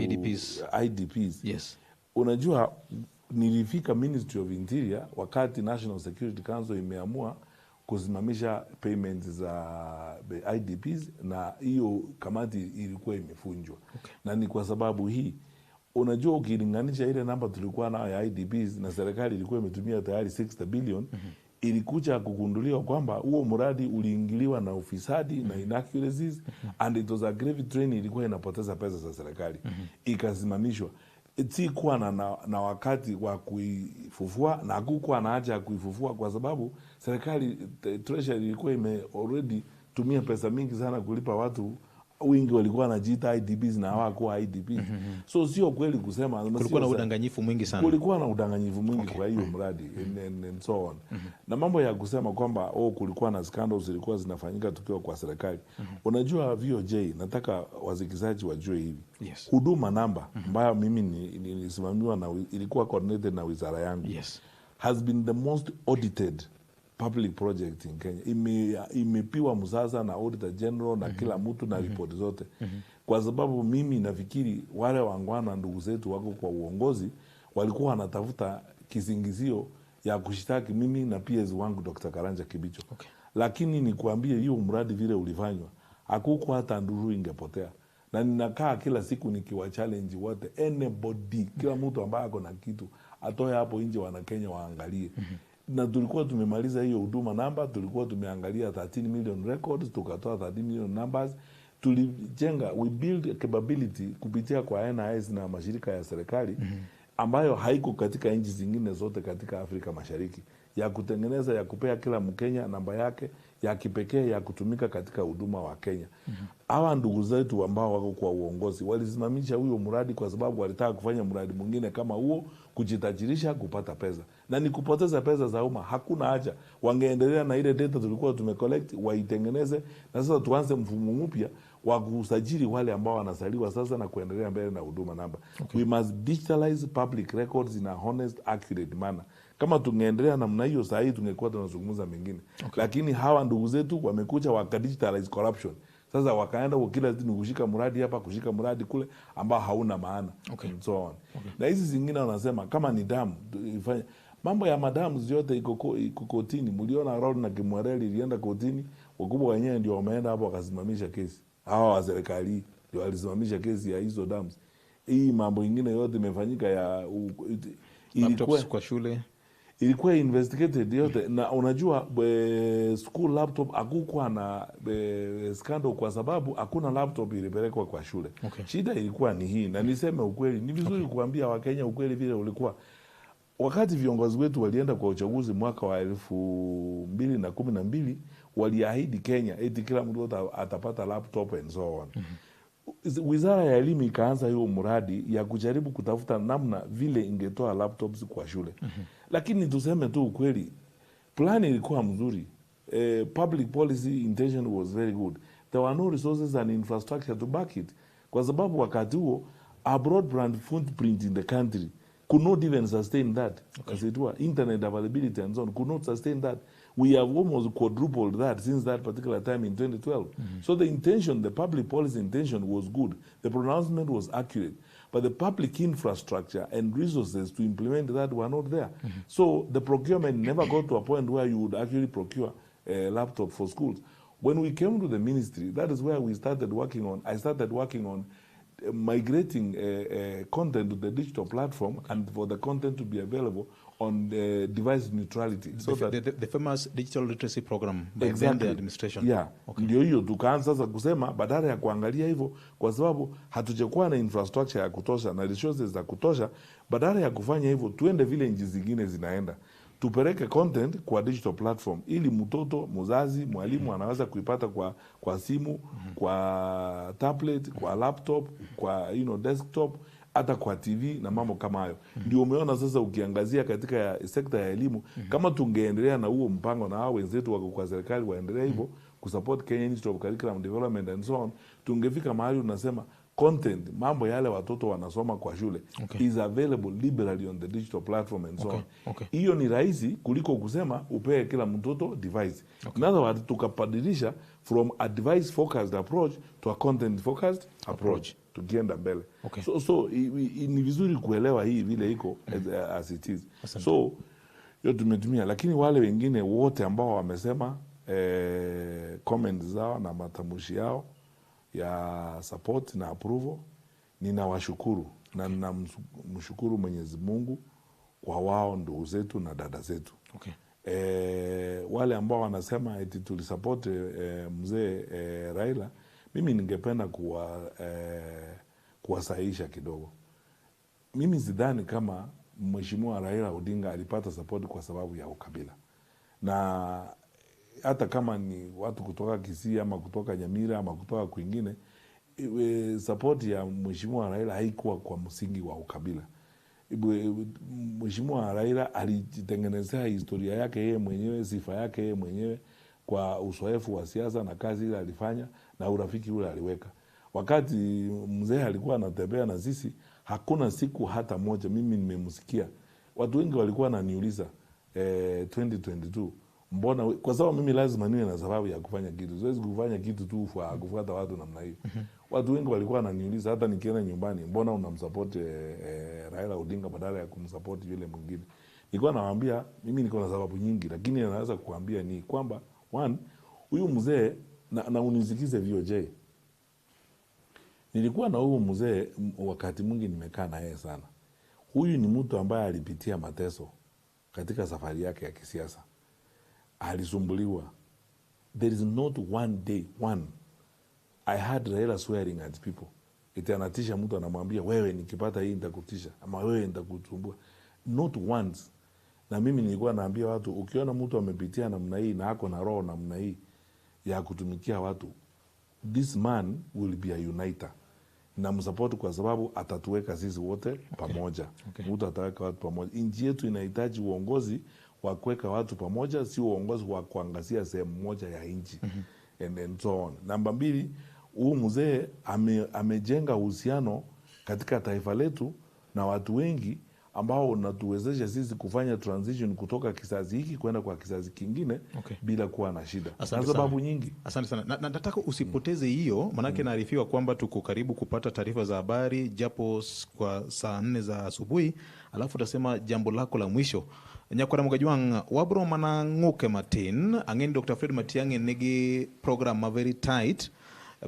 IDPs. Yes. Unajua nilifika Ministry of Interior wakati National Security Council imeamua kusimamisha payments za IDPs na hiyo kamati ilikuwa imefunjwa. Na ni kwa sababu hii, unajua ukilinganisha ile namba tulikuwa nayo ya IDPs na serikali ilikuwa imetumia tayari 60 billion, ilikuja kugunduliwa kwamba huo mradi uliingiliwa na ufisadi na inaccuracies and it was a grave train, ilikuwa inapoteza pesa za serikali. Ikasimamishwa. Si kuwa na wakati wa kuifufua na hakukuwa na haja ya kuifufua kwa sababu serikali treasury ilikuwa already tumia pesa mingi sana kulipa watu wingi walikuwa wanajiita IDPs na hawakuwa IDPs. So sio kweli kusema kulikuwa na udanganyifu mwingi sana. Kulikuwa na udanganyifu mwingi kwa hiyo mradi and so on. Na mambo ya kusema kwamba kulikuwa na scandals zilikuwa zinafanyika tukiwa kwa serikali. Unajua VOJ, nataka wazikizaji wajue hivi. Huduma namba ambayo mimi nilisimamiwa na ilikuwa coordinated na wizara yangu. Has been the most audited public project in Kenya. Imepiwa msasa na Auditor General na kila mtu na ripoti zote. Kwa sababu mimi nafikiri wale wangwana ndugu zetu wako kwa uongozi walikuwa wanatafuta kisingizio ya kushitaki mimi na PS wangu Dr. Karanja Kibicho. Lakini nikuambie hiyo mradi vile ulifanywa, hakukuwa hata nduru ingepotea. Na ninakaa kila siku nikiwa challenge wote, anybody, kila mtu ambaye ako na kitu atoe hapo nje, wana Kenya waangalie. Na tulikuwa tumemaliza hiyo huduma namba, tulikuwa tumeangalia 13 million records, tukatoa 13 million numbers. Tulijenga, we build capability kupitia kwa NIS na mashirika ya serikali ambayo haiko katika nchi zingine zote katika Afrika Mashariki, ya kutengeneza, ya kupea kila Mkenya namba yake ya kipekee ya kutumika katika huduma wa Kenya. Hawa ndugu zetu ambao wako kwa uongozi walisimamisha huyo mradi kwa sababu walitaka kufanya mradi mwingine kama huo, kujitajirisha, kupata pesa. Na ni kupoteza pesa za umma, hakuna haja. Wangeendelea na ile data tulikuwa tumecollect, waitengeneze, na sasa tuanze mfumo mpya wa kusajili wale ambao wanasaliwa sasa na kuendelea mbele na huduma namba. We must digitalize public records in a honest, accurate manner. Kama tungeendelea namna hiyo, saa hii tungekuwa tunazungumza mengine. Lakini hawa ndugu zetu wamekuja wakadigitalize corruption. Sasa wakaenda kwa kila kitu, kushika mradi hapa, kushika mradi kule ambao hauna maana. And so on. Na hizi zingine wanasema kama ni damu ifanye, Mambo ya madams yote iko kotini. Mliona Ron na Kimwareli ilienda kotini, wakubwa wenyewe ndio wameenda hapo wakasimamisha kesi. Hawa wa serikali ndio walisimamisha kesi ya hizo dams. Hii mambo ingine yote imefanyika ya Laptops kwa shule ilikuwa investigated yote, na unajua school laptop hakukuwa na scandal kwa sababu hakuna laptop ilipelekwa kwa shule. Okay. Shida ilikuwa ni hii, na niseme ukweli, ni vizuri kuambia Wakenya ukweli vile ulikuwa. Wakati viongozi wetu walienda kwa uchaguzi mwaka wa 2012 waliahidi Kenya eti kila mtu atapata laptop and so on. Wizara ya Elimu ikaanza hiyo mradi ya kujaribu kutafuta namna vile ingetoa laptops kwa shule. Lakini tuseme tu ukweli, plan ilikuwa mzuri. Public policy intention was very good. There were no resources and infrastructure to back it. Kwa sababu wakati huo, a broadband footprint in the country could not even sustain that. Okay. As it were, internet availability and so on could not sustain that. We have almost quadrupled that since that particular time in 2012. So the intention, the public policy intention was good. The pronouncement was accurate. But the public infrastructure and resources to implement that were not there. So the procurement never got to a point where you would actually procure a laptop for schools. When we came to the ministry, that is where we started working on. I started working on migrating content to the digital platform and for the content to be available on device neutrality. So the famous digital literacy program by the administration. Yeah. Okay. Ndio hiyo tukaanza sasa kusema badala ya kuangalia hivyo, kwa sababu hatujakuwa na infrastructure ya kutosha na resources za kutosha, badala ya kufanya hivyo tuende vile nchi zingine zinaenda. Tupeleke content kwa digital platform ili mtoto, mzazi, mwalimu anaweza kuipata kwa simu, kwa tablet, kwa laptop, kwa desktop, hata kwa TV na mambo kama hayo. Ndio umeona sasa ukiangazia katika sekta ya elimu, kama tungeendelea na huo mpango na hao wenzetu wako kwa serikali waendelea hivyo kusupport Kenya Institute of Curriculum Development and so on, tungefika mahali unasema content, mambo yale watoto wanasoma kwa shule, is available liberally on the digital platform and so on. Hiyo ni rahisi kuliko kusema upee kila mtoto device. In other words, tukapadilisha from a device focused approach to a content focused approach. Tukienda mbele. So ni vizuri kuelewa hii vile iko as it is. So hiyo tumetumia, lakini wale wengine wote ambao wamesema comments zao na matamushi yao ya support na approval, ninawashukuru na ninamshukuru Mwenyezi Mungu kwa wao ndugu zetu na dada zetu. Wale ambao wanasema eti tulisupport mzee Raila, mimi ningependa kuwasahihisha kidogo. Mimi sidhani kama Mheshimiwa Raila Odinga alipata support kwa sababu ya ukabila. Na hata kama ni watu kutoka Kisii ama kutoka Nyamira ama kutoka kwingine, support ya Mheshimiwa Raila haikuwa kwa msingi wa ukabila. Mheshimiwa Raila alijitengenezea historia yake yeye mwenyewe, sifa yake yeye mwenyewe kwa uzoefu wa siasa na kazi ile alifanya na urafiki ule aliweka. Wakati mzee alikuwa anatembea na sisi, hakuna siku hata moja mimi nimemsikia. Watu wengi walikuwa wananiuliza 2022 mbona, kwa sababu mimi lazima niwe na sababu ya kufanya kitu. Siwezi kufanya kitu tu kwa kufuata watu namna hiyo. Watu wengi walikuwa wananiuliza hata nikienda nyumbani, mbona unamsupport Raila Odinga badala ya kumsupport yule mwingine? Nilikuwa nawaambia mimi niko na sababu nyingi, lakini naweza kukuambia ni kwamba one, huyu mzee na unisikize VOJ. Nilikuwa na huyu mzee wakati mwingi nimekaa na yeye sana. Huyu ni mtu ambaye alipitia mateso katika safari yake ya kisiasa. Alisumbuliwa. There is not one day, I had Raila swearing at people. Iti anatisha mtu anamwambia wewe nikipata hii nitakutisha ama wewe nitakutumbua. Not once. Na mimi nilikuwa naambia watu, ukiona mtu amepitia namna hii na ako na roho namna hii ya kutumikia watu, this man will be a uniter. Na msupport kwa sababu atatuweka sisi wote pamoja. Mtu ataweka watu pamoja. Nchi yetu inahitaji uongozi wa kuweka watu pamoja, si uongozi wa kuangazia sehemu moja ya nchi. And so on. Namba 2, huyu mzee amejenga uhusiano katika taifa letu na watu wengi ambao unatuwezesha sisi kufanya transition kutoka kizazi hiki kwenda kwa kizazi kingine bila kuwa na shida. Na sababu nyingi. Asante sana. Na nataka usipoteze hiyo, manake naarifiwa kwamba tuko karibu kupata taarifa za habari japo kwa saa 4 za asubuhi, alafu utasema jambo lako la mwisho. Nyakwara Mugajwang, wabro mana nguke matin, angeni Dr. Fred Matiang'i nigi program very tight,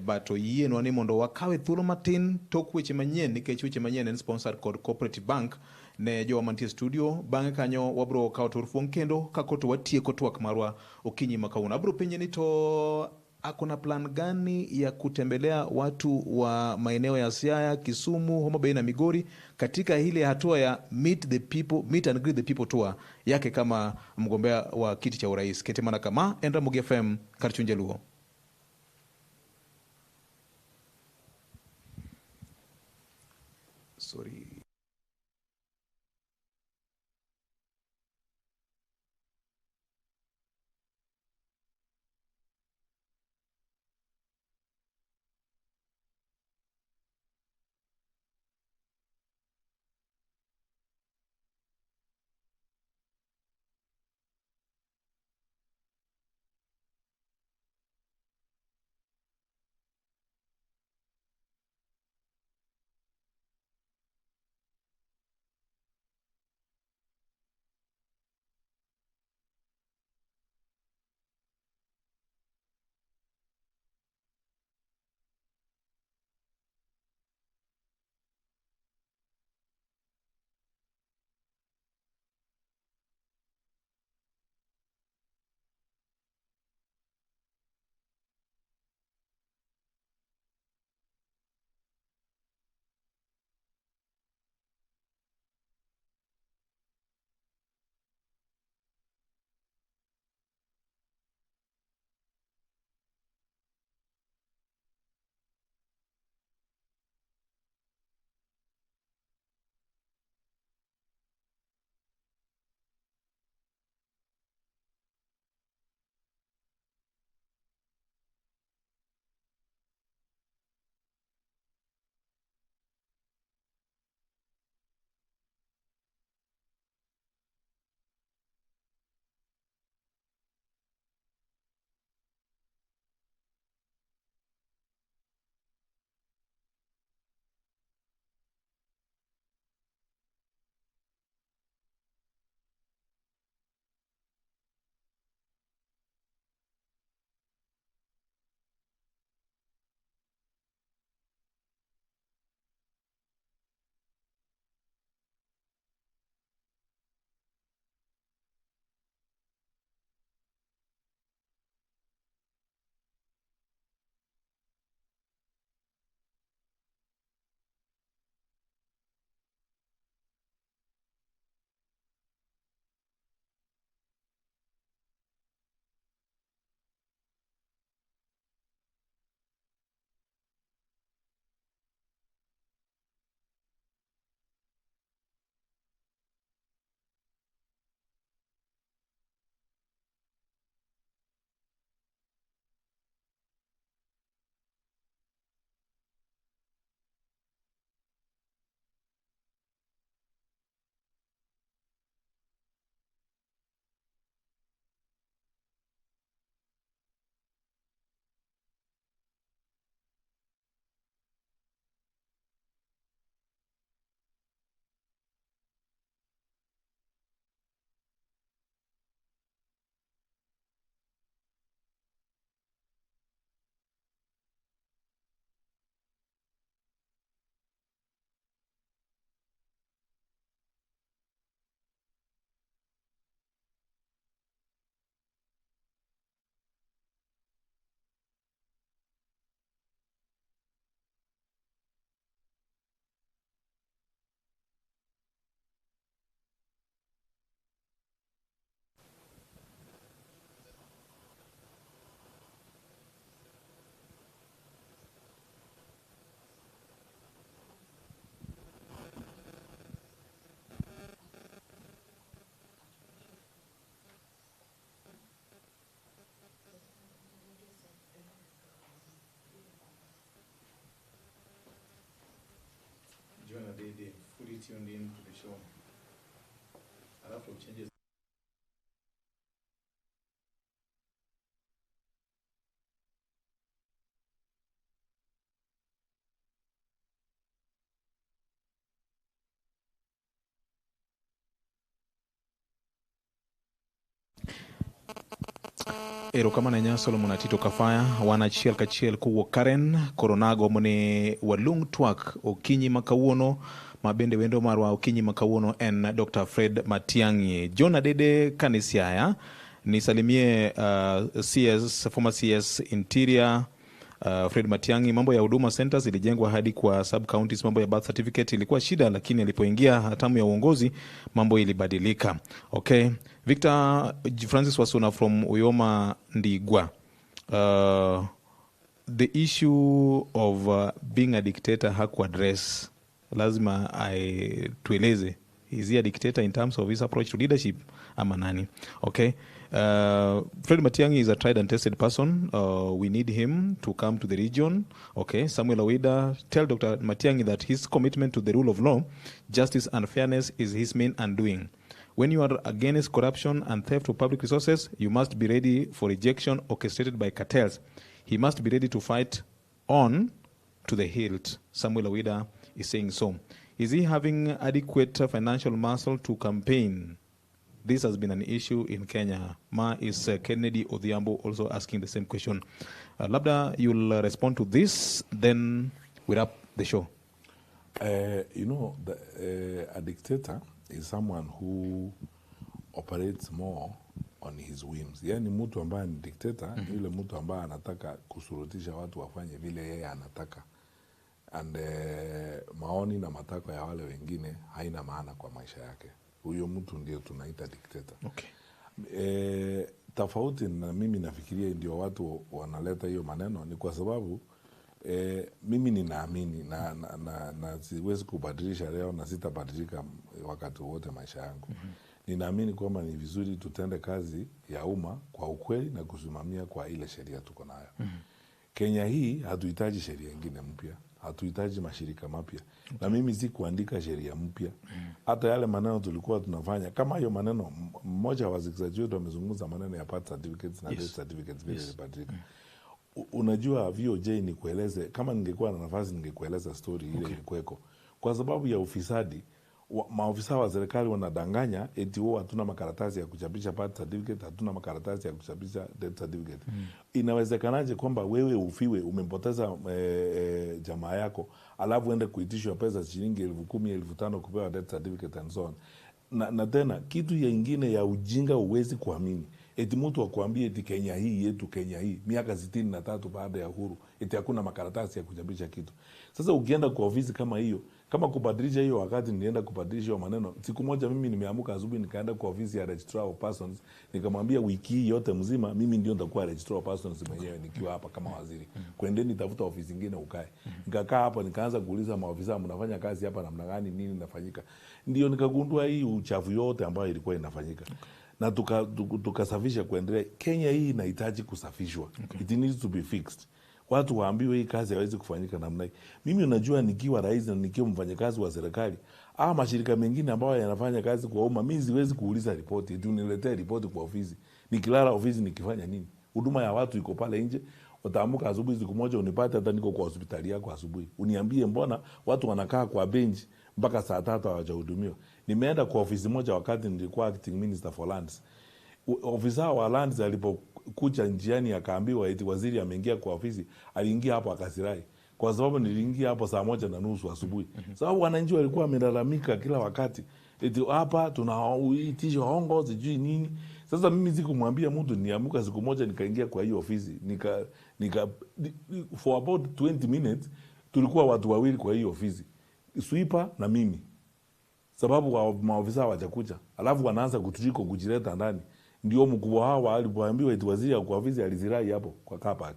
but yie nwani mondo wakawe thuolo matin tok weche manyien, nikech weche manyien en sponsored kod Cooperative Bank ne jowa mantie studio. Bang'e kanyo wabro kawo turfuong kendo kakoto watieko twak marwa okinyi makauno. Abro penje ni to akona plan gani ya kutembelea watu wa maeneo ya Siaya, Kisumu, Homa Bay na Migori katika ile hatua ya meet and greet the people tour yake kama mgombea wa kiti cha urais. Kete mana kama Endra Mugi FM Karchunje Luo. Sorry. Joanna Dede, fully tuned in to the show. Erokamana nya Solomon Atito Kafaya wana chiel kachiel kuwuok Karen koronago mone walung twak okinyi makawuono mabende wendo marwa okinyi makawuono en Dr. Fred Matiang'i. John Adede Kanisiaya nisalimie former CS Interior Fred Matiang'i. Mambo ya huduma centers ilijengwa hadi kwa sub counties. Mambo ya birth certificate ilikuwa shida, lakini alipoingia hatamu ya uongozi mambo ilibadilika. Okay. Victor Francis Wasuna from Uyoma Ndigwa. The issue of being a dictator haku address. Lazima tueleze. Is he a dictator in terms of his approach to leadership? Ama nani? Okay. Fred Matiang'i is a tried and tested person. We need him to come to the region. Okay. Samuel Awida, tell Dr. Matiang'i that his commitment to the rule of law, justice and fairness is his main undoing. When you are against corruption and theft of public resources, you must be ready for rejection orchestrated by cartels. He must be ready to fight on to the hilt. Samuel Awida is saying so. Is he having adequate financial muscle to campaign? This has been an issue in Kenya. Ma is Kennedy Odhiambo also asking the same question. Labda, you'll respond to this, then we wrap the show. A dictator is someone who operates more on his whims. Yani mtu ambaye ni dictator ni yule mtu ambaye anataka kusurutisha watu wafanye vile yeye anataka. And maoni na matakwa ya wale wengine haina maana kwa maisha yake. Huyo mtu ndio tunaita dictator. Okay. Tofauti na mimi nafikiria ndio watu wanaleta hiyo maneno ni kwa sababu mimi ninaamini na siwezi kubadilisha leo na sitabadilika wakati wote maisha yangu. Ninaamini kwamba ni vizuri tutende kazi ya umma kwa ukweli na kusimamia kwa ile sheria tuko nayo. Kenya hii hatuhitaji sheria nyingine mpya, hatuhitaji mashirika mapya. Na mimi si kuandika sheria mpya. Hata yale maneno tulikuwa tunafanya kama hiyo maneno, mmoja wa wasikilizaji wetu amezungumza maneno ya birth certificates na death certificates vile ilibadilika. Unajua VOJ ni kueleze, kama ningekuwa na nafasi ningekueleza story ile ilikuweko. Kwa sababu ya ufisadi, maofisa wa serikali wanadanganya eti wao hatuna makaratasi ya kuchapisha birth certificate, hatuna makaratasi ya kuchapisha death certificate. Inawezekanaje kwamba wewe ufiwe, umempoteza jamaa yako, alafu uende kuitishwa pesa shilingi 10,000, 15,000 kupewa death certificate and so on. Na tena kitu ya ingine ya ujinga uwezi kuamini. Eti mtu akwambie eti Kenya hii yetu, Kenya hii miaka 63 baada ya uhuru eti hakuna makaratasi ya kuchapisha kitu. Sasa ukienda kwa ofisi kama hiyo, kama kubadilisha hiyo, wakati nilienda kubadilisha hiyo maneno, siku moja mimi nimeamka asubuhi nikaenda kwa ofisi ya registrar of persons, nikamwambia wiki hii yote mzima mimi ndio nitakuwa registrar of persons mwenyewe nikiwa hapa kama waziri. Kwendeni tafuta ofisi nyingine ukae. Nikakaa hapa nikaanza kuuliza maofisa, mnafanya kazi hapa namna gani, nini inafanyika? Ndio nikagundua hii uchafu yote ambayo ilikuwa inafanyika. Na tukasafisha kuendelea. Kenya hii inahitaji kusafishwa. It needs to be fixed. Watu waambiwe hii kazi haiwezi kufanyika namna hii. Mimi unajua nikiwa rais na nikiwa mfanyakazi wa serikali, mashirika mengine ambayo yanafanya kazi kwa umma, mimi siwezi kuuliza ripoti, eti uniletee ripoti kwa ofisi. Nikilala ofisi nikifanya nini? Huduma ya watu iko pale nje. Utaamka asubuhi siku moja unipate hata niko kwa hospitali yako asubuhi. Uniambie mbona watu wanakaa kwa bench mpaka saa 3 hawajahudumiwa. Nimeenda kwa ofisi moja wakati nilikuwa acting minister for lands. Ofisa wa lands alipokuja njiani akaambiwa eti waziri ameingia kwa ofisi, aliingia hapo akasirai. Kwa sababu niliingia hapo saa 1:30 asubuhi. Sababu wananchi walikuwa wamelalamika kila wakati. Eti hapa tunaitisha hongo sijui nini. Sasa mimi sikumwambia mtu, niamka siku moja nikaingia kwa hiyo ofisi. For about 20 minutes tulikuwa watu wawili kwa hiyo ofisi. Sweeper na mimi. Sababu maofisa hawajakuja. Alafu wanaanza kutuliko kujileta ndani. Ndio mkubwa hawa alipoambiwa eti waziri kwa ofisi alizirai hapo kwa car park.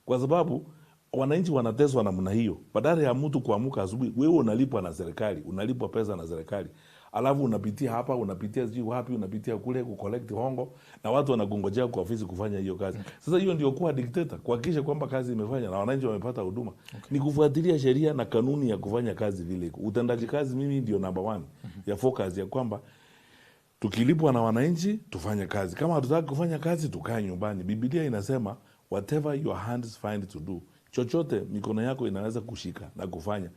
Kwa sababu wananchi wanateswa namna hiyo. Badala ya mtu kuamka asubuhi, wewe unalipwa na serikali, unalipwa pesa na serikali. Alafu unapitia hapa, unapitia sijui wapi, unapitia kule kucollect hongo na watu wanakungojea kwa ofisi kufanya hiyo kazi. Sasa hiyo ndio kuwa dictator, kuhakikisha kwamba kazi imefanya na wananchi wamepata huduma. Ni kufuatilia sheria na kanuni ya kufanya kazi vile. Utendaji kazi mimi ndio number 1 ya focus ya kwamba tukilipwa na wananchi tufanye kazi. Kama hatutaki kufanya kazi, tukae nyumbani. Biblia inasema whatever your hands find to do, chochote mikono yako inaweza kushika na kufanya,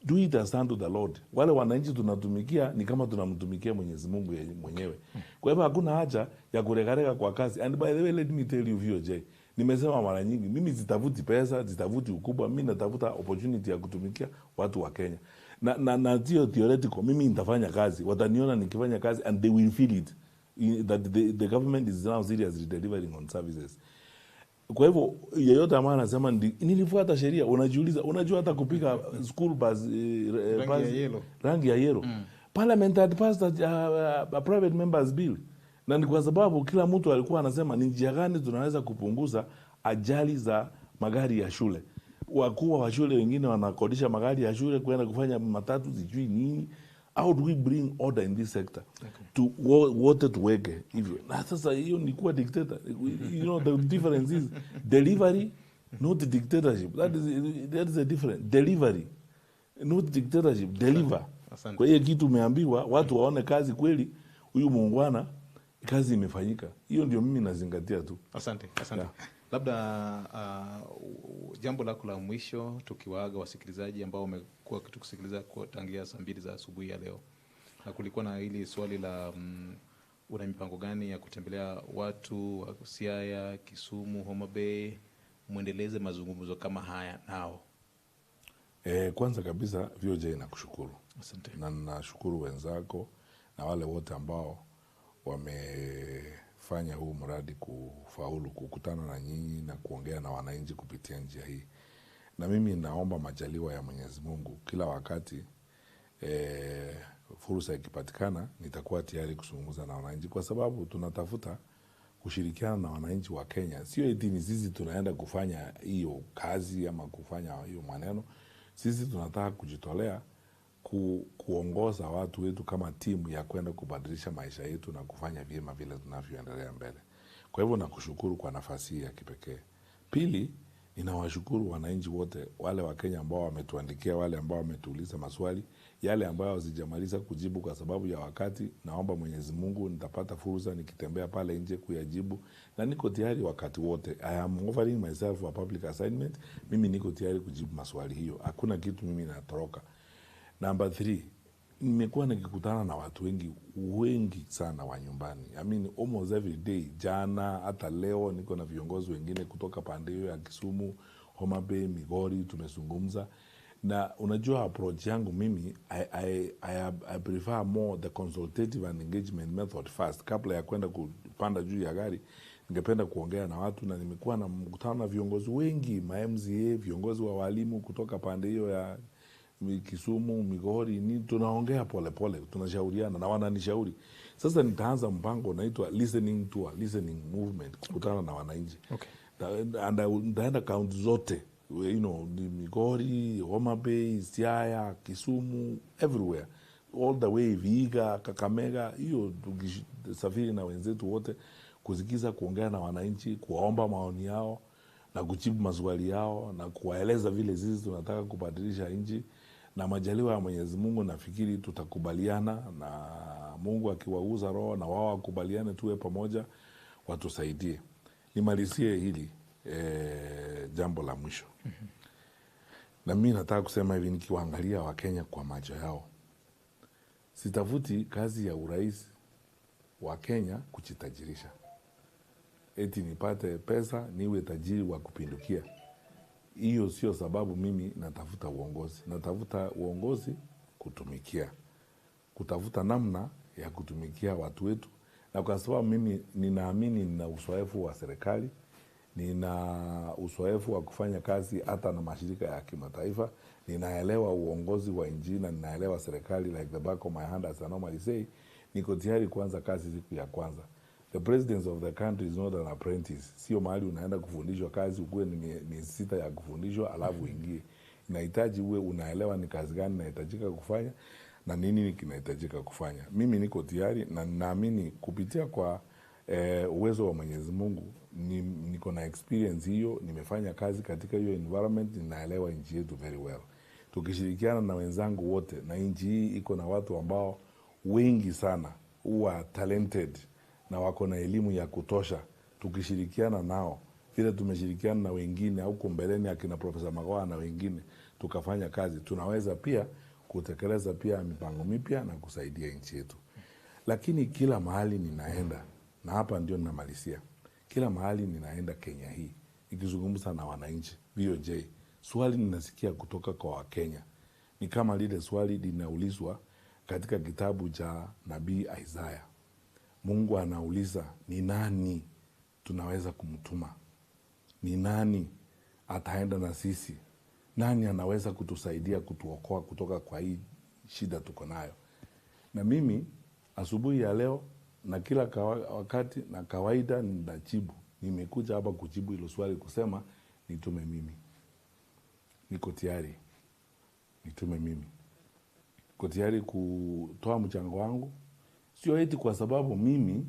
do it as unto the Lord. Wale wananchi tunatumikia ni kama tunamtumikia Mwenyezi Mungu mwenyewe. Kwa hivyo hakuna haja ya kuregarega kwa kazi. And by the way, let me tell you VOJ, nimesema mara nyingi, mimi sitafuti pesa, sitafuti ukubwa, mimi natafuta opportunity ya kutumikia watu wa Kenya. Na sio theoretical, mimi nitafanya kazi, wataniona nikifanya kazi and they will feel it that the government is now seriously delivering on services. Kwa hivyo yeyote ambaye anasema nilifuata sheria, unajiuliza, unajua hata kupika school bus rangi ya yellow. Parliament had passed a private members bill, na ni kwa sababu kila mtu alikuwa anasema ni njia gani tunaweza kupunguza ajali za magari ya shule. Wakuu wa shule wengine wanakodisha magari ya shule kwenda kufanya matatu sijui nini. How do we bring order in this sector? Okay. Wote tuweke hivyo. Na sasa hiyo ni kuwa dictator. You know the difference is delivery, not dictatorship. That is a difference. Delivery, not dictatorship. Deliver. Asante. Kwa hiyo kitu umeambiwa, watu waone kazi kweli, huyu muungwana kazi imefanyika. Hiyo ndio mimi nazingatia tu. Asante. Yeah. Labda jambo lako la mwisho tukiwaaga wasikilizaji ambao wamekuwa tukikusikiliza kwa tangia saa 2 za asubuhi ya leo. Na kulikuwa na hili swali la una mipango gani ya kutembelea watu wa Siaya, Kisumu, Homa Bay, muendeleze mazungumzo kama haya nao? Kwanza kabisa VOJ nakushukuru. Asante. Na nashukuru wenzako na wale wote ambao wamefanya huu mradi kufaulu, kukutana na nyinyi na kuongea na wananchi kupitia njia hii. Na mimi naomba majaliwa ya Mwenyezi Mungu kila wakati fursa ikipatikana nitakuwa tayari kuzungumza na wananchi, kwa sababu tunatafuta kushirikiana na wananchi wa Kenya. Sio eti ni sisi tunaenda kufanya hiyo kazi ama kufanya hiyo maneno. Sisi tunataka kujitolea kuongoza watu wetu kama timu ya kwenda kubadilisha maisha yetu na kufanya vyema vile tunavyoendelea mbele. Kwa hivyo nakushukuru kwa nafasi hii ya kipekee. Pili, ninawashukuru wananchi wote, wale wa Kenya ambao wametuandikia, wale ambao wametuuliza maswali, yale ambayo sijamaliza kujibu kwa sababu ya wakati. Naomba Mwenyezi Mungu nitapata fursa nikitembea pale nje kuyajibu, na niko tayari wakati wote. I am offering myself a public assignment. Mimi niko tayari kujibu maswali hiyo. Hakuna kitu mimi natoroka. Number 3, nimekuwa nikikutana na watu wengi sana wa nyumbani. I mean almost every day. Jana hata leo niko na viongozi wengine kutoka pande hiyo ya Kisumu, Homa Bay, Migori, tumezungumza. Na unajua approach yangu mimi, I prefer more the consultative and engagement method first. Kabla ya kwenda kupanda juu ya gari, ningependa kuongea na watu, na nimekuwa na mkutano na viongozi wengi, MCA, viongozi wa walimu kutoka pande hiyo ya Kisumu, Migori, ni tunaongea pole, tunashauriana na wananishauri. Sasa nitaanza mpango unaitwa listening tour, listening movement, kukutana na wananchi. Okay. Ndaenda kaunti zote, you know, Migori, Homa Bay, Siaya, Kisumu, everywhere. All the way Vihiga, Kakamega, hiyo tukisafiri na wenzetu wote kusikiza, kuongea na wananchi, kuwaomba maoni yao na kujibu maswali yao na kuwaeleza vile sisi tunataka kubadilisha nchi. Na majaliwa ya Mwenyezi Mungu nafikiri tutakubaliana, na Mungu akiwauza roho na wao wakubaliane, tuwe pamoja, watusaidie. Nimalizie hili jambo la mwisho. Na mimi nataka kusema hivi, nikiwaangalia Wakenya kwa macho yao, sitafuti kazi ya urais wa Kenya kujitajirisha. Eti nipate pesa niwe tajiri wa kupindukia. Hiyo sio sababu mimi natafuta uongozi. Natafuta uongozi kutumikia, kutafuta namna ya kutumikia watu wetu. Na kwa sababu mimi ninaamini nina uzoefu wa serikali, nina uzoefu wa kufanya kazi hata na mashirika ya kimataifa, ninaelewa uongozi wa nchi na ninaelewa serikali like the back of my hand, as I normally say, niko tayari kuanza kazi siku ya kwanza. The president of the country is not an apprentice. Sio mahali unaenda kufundishwa kazi ukuwe ni miezi 6 ya kufundishwa alafu ingie. Inahitaji uwe unaelewa ni kazi gani inahitajika kufanya na nini kinahitajika kufanya. Mimi niko tayari na naamini kupitia kwa uwezo wa Mwenyezi Mungu niko na experience hiyo, nimefanya kazi katika hiyo environment, ninaelewa nchi yetu very well. Tukishirikiana na wenzangu wote, na nchi hii iko na watu ambao wengi sana huwa talented na wako na elimu ya kutosha, tukishirikiana nao vile tumeshirikiana na wengine au mbeleni akina Profesa Magoha na wengine, tukafanya kazi, tunaweza pia kutekeleza pia mipango mipya na kusaidia nchi yetu. Lakini kila mahali ninaenda, na hapa ndio ninamalizia, kila mahali ninaenda Kenya hii nikizungumza na wananchi VOJ, swali ninasikia kutoka kwa Wakenya ni kama lile swali linaulizwa katika kitabu cha Nabii Isaiah. Mungu anauliza, ni nani tunaweza kumtuma? Ni nani ataenda na sisi? Nani anaweza kutusaidia kutuokoa kutoka kwa hii shida tuko nayo? Na mimi asubuhi ya leo na kila wakati na kawaida ninajibu. Nimekuja hapa kujibu hilo swali, kusema nitume mimi. Niko tayari, nitume mimi. Niko tayari kutoa mchango wangu. Sio eti kwa sababu mimi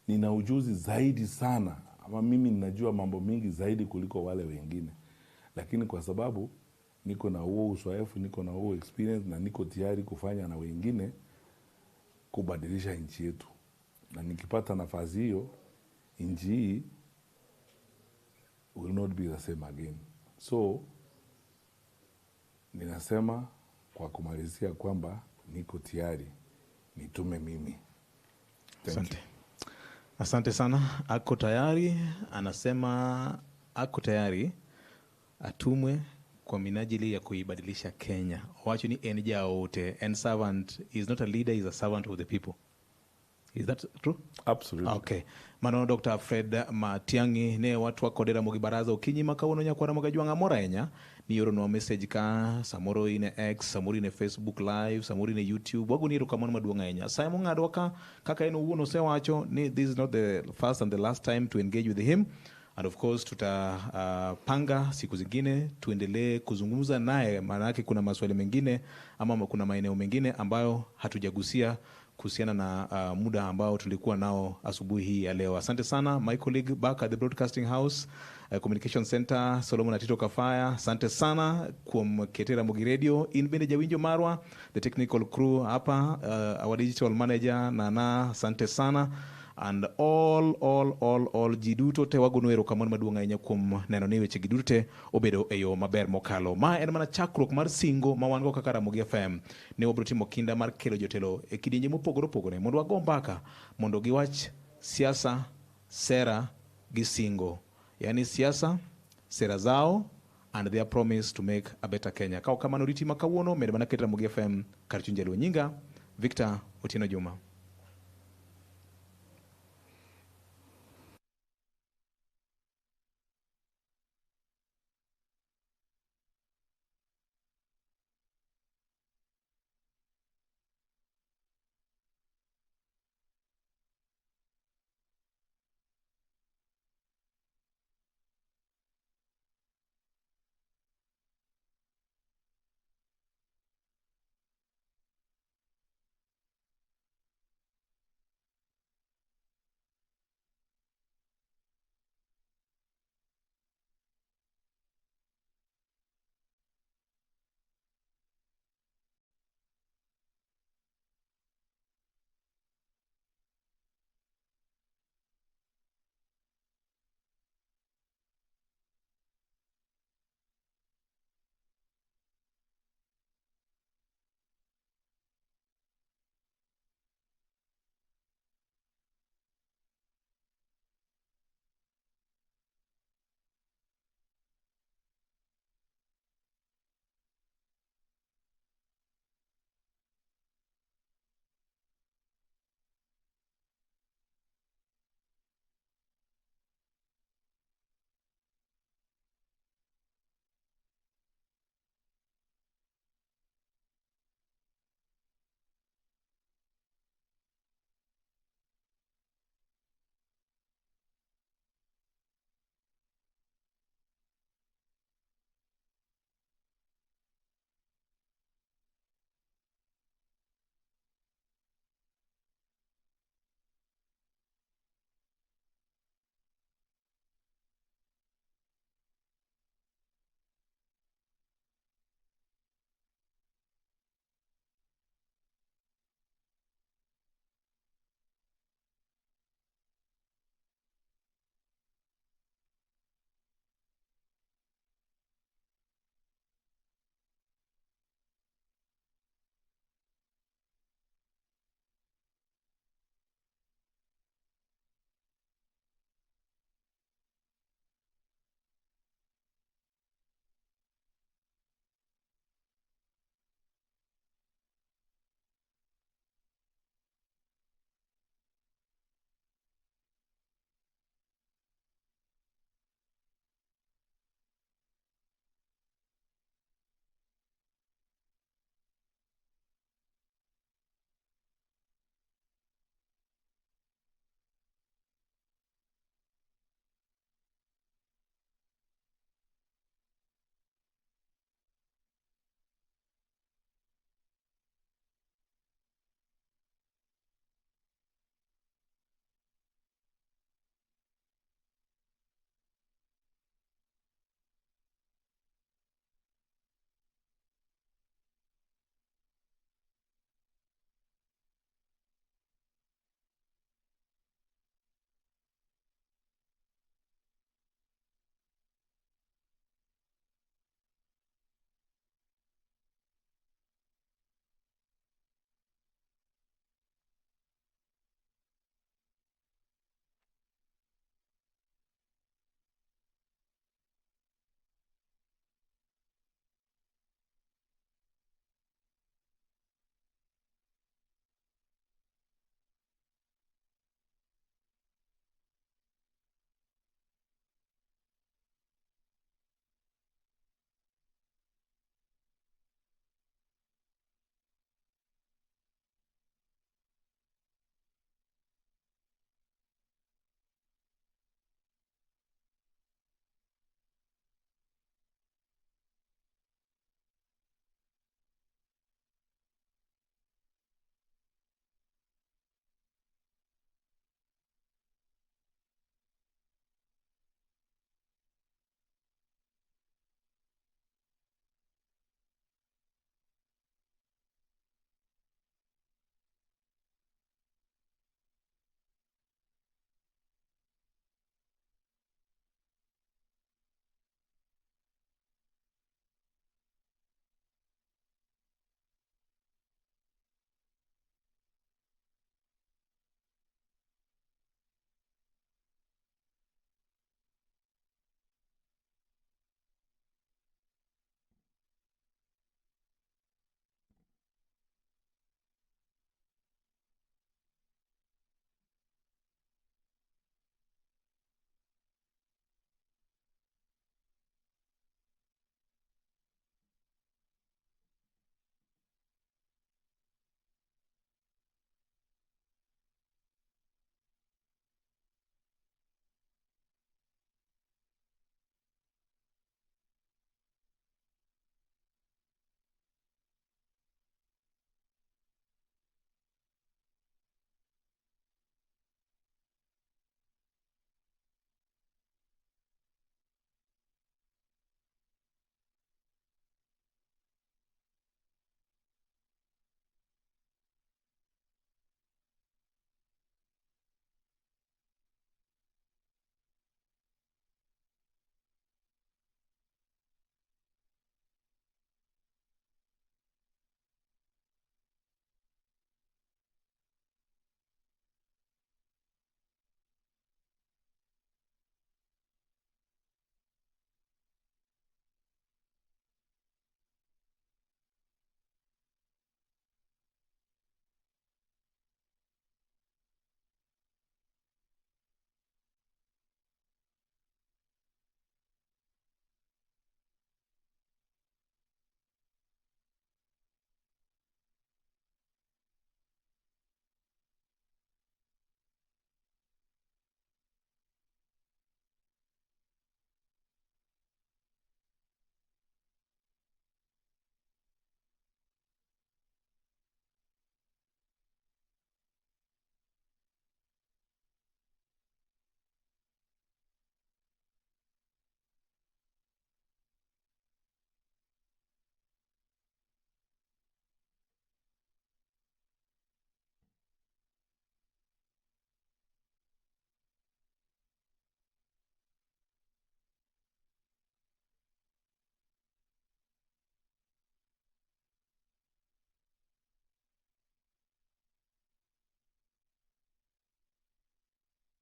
nina ujuzi zaidi sana, ama mimi ninajua mambo mingi zaidi kuliko wale wengine, lakini kwa sababu niko na huo uzoefu, niko na huo experience, na niko tayari kufanya na wengine kubadilisha nchi yetu. Na nikipata nafasi hiyo, nchi hii will not be the same again. So ninasema kwa kumalizia kwamba niko tayari, nitume mimi. Asante. Asante sana. Ako tayari, anasema ako tayari atumwe kwa minajili ya kuibadilisha Kenya. Wacho ni enja wote, and servant is not a leader, is a servant of the people. Is that true? Absolutely. Okay. Mano Dr. Fred Matiang'i ne watu wakodera mugi baraza ukinyi makauno nyakwara magajwanga morenya ni yoro no message ka samoro ine X, samoro ine Facebook live, samoro ine YouTube. Wagu niru kamono maduonga enya. Saimo ngado waka kaka ino uno se wacho ni this is not the first and the last time to engage with him. And of course tutapanga siku zingine tuendelee kuzungumza naye, maana yake kuna maswali mengine ama kuna maeneo mengine ambayo hatujagusia kuhusiana na muda ambao tulikuwa nao asubuhi hii ya leo. Asante sana my colleague back at the Broadcasting House Communication Center, Solomon Atito Kafaya. Asante sana kwa Ketera Mugi Radio, Inbende Jawinjo Marwa, the technical crew hapa, our digital manager Nana, asante sana. And all jiduto te wagonoero kamon maduonga enya kuom neno ni weche giduto te obedo eyo maber mokalo. Ma en mana chakruok mar singo ma wan go kaka Ramogi FM. Ne wabro timo kinda mar kelo jotelo e kidienje mopogore opogore mondo wago mbaka mondo giwach siasa, sera gi singo. Yani siasa, sera zao and their promise to make a better Kenya. Kao kamano riti makawuono med mana Ramogi FM kar chunje nyinga Victor Otieno Juma.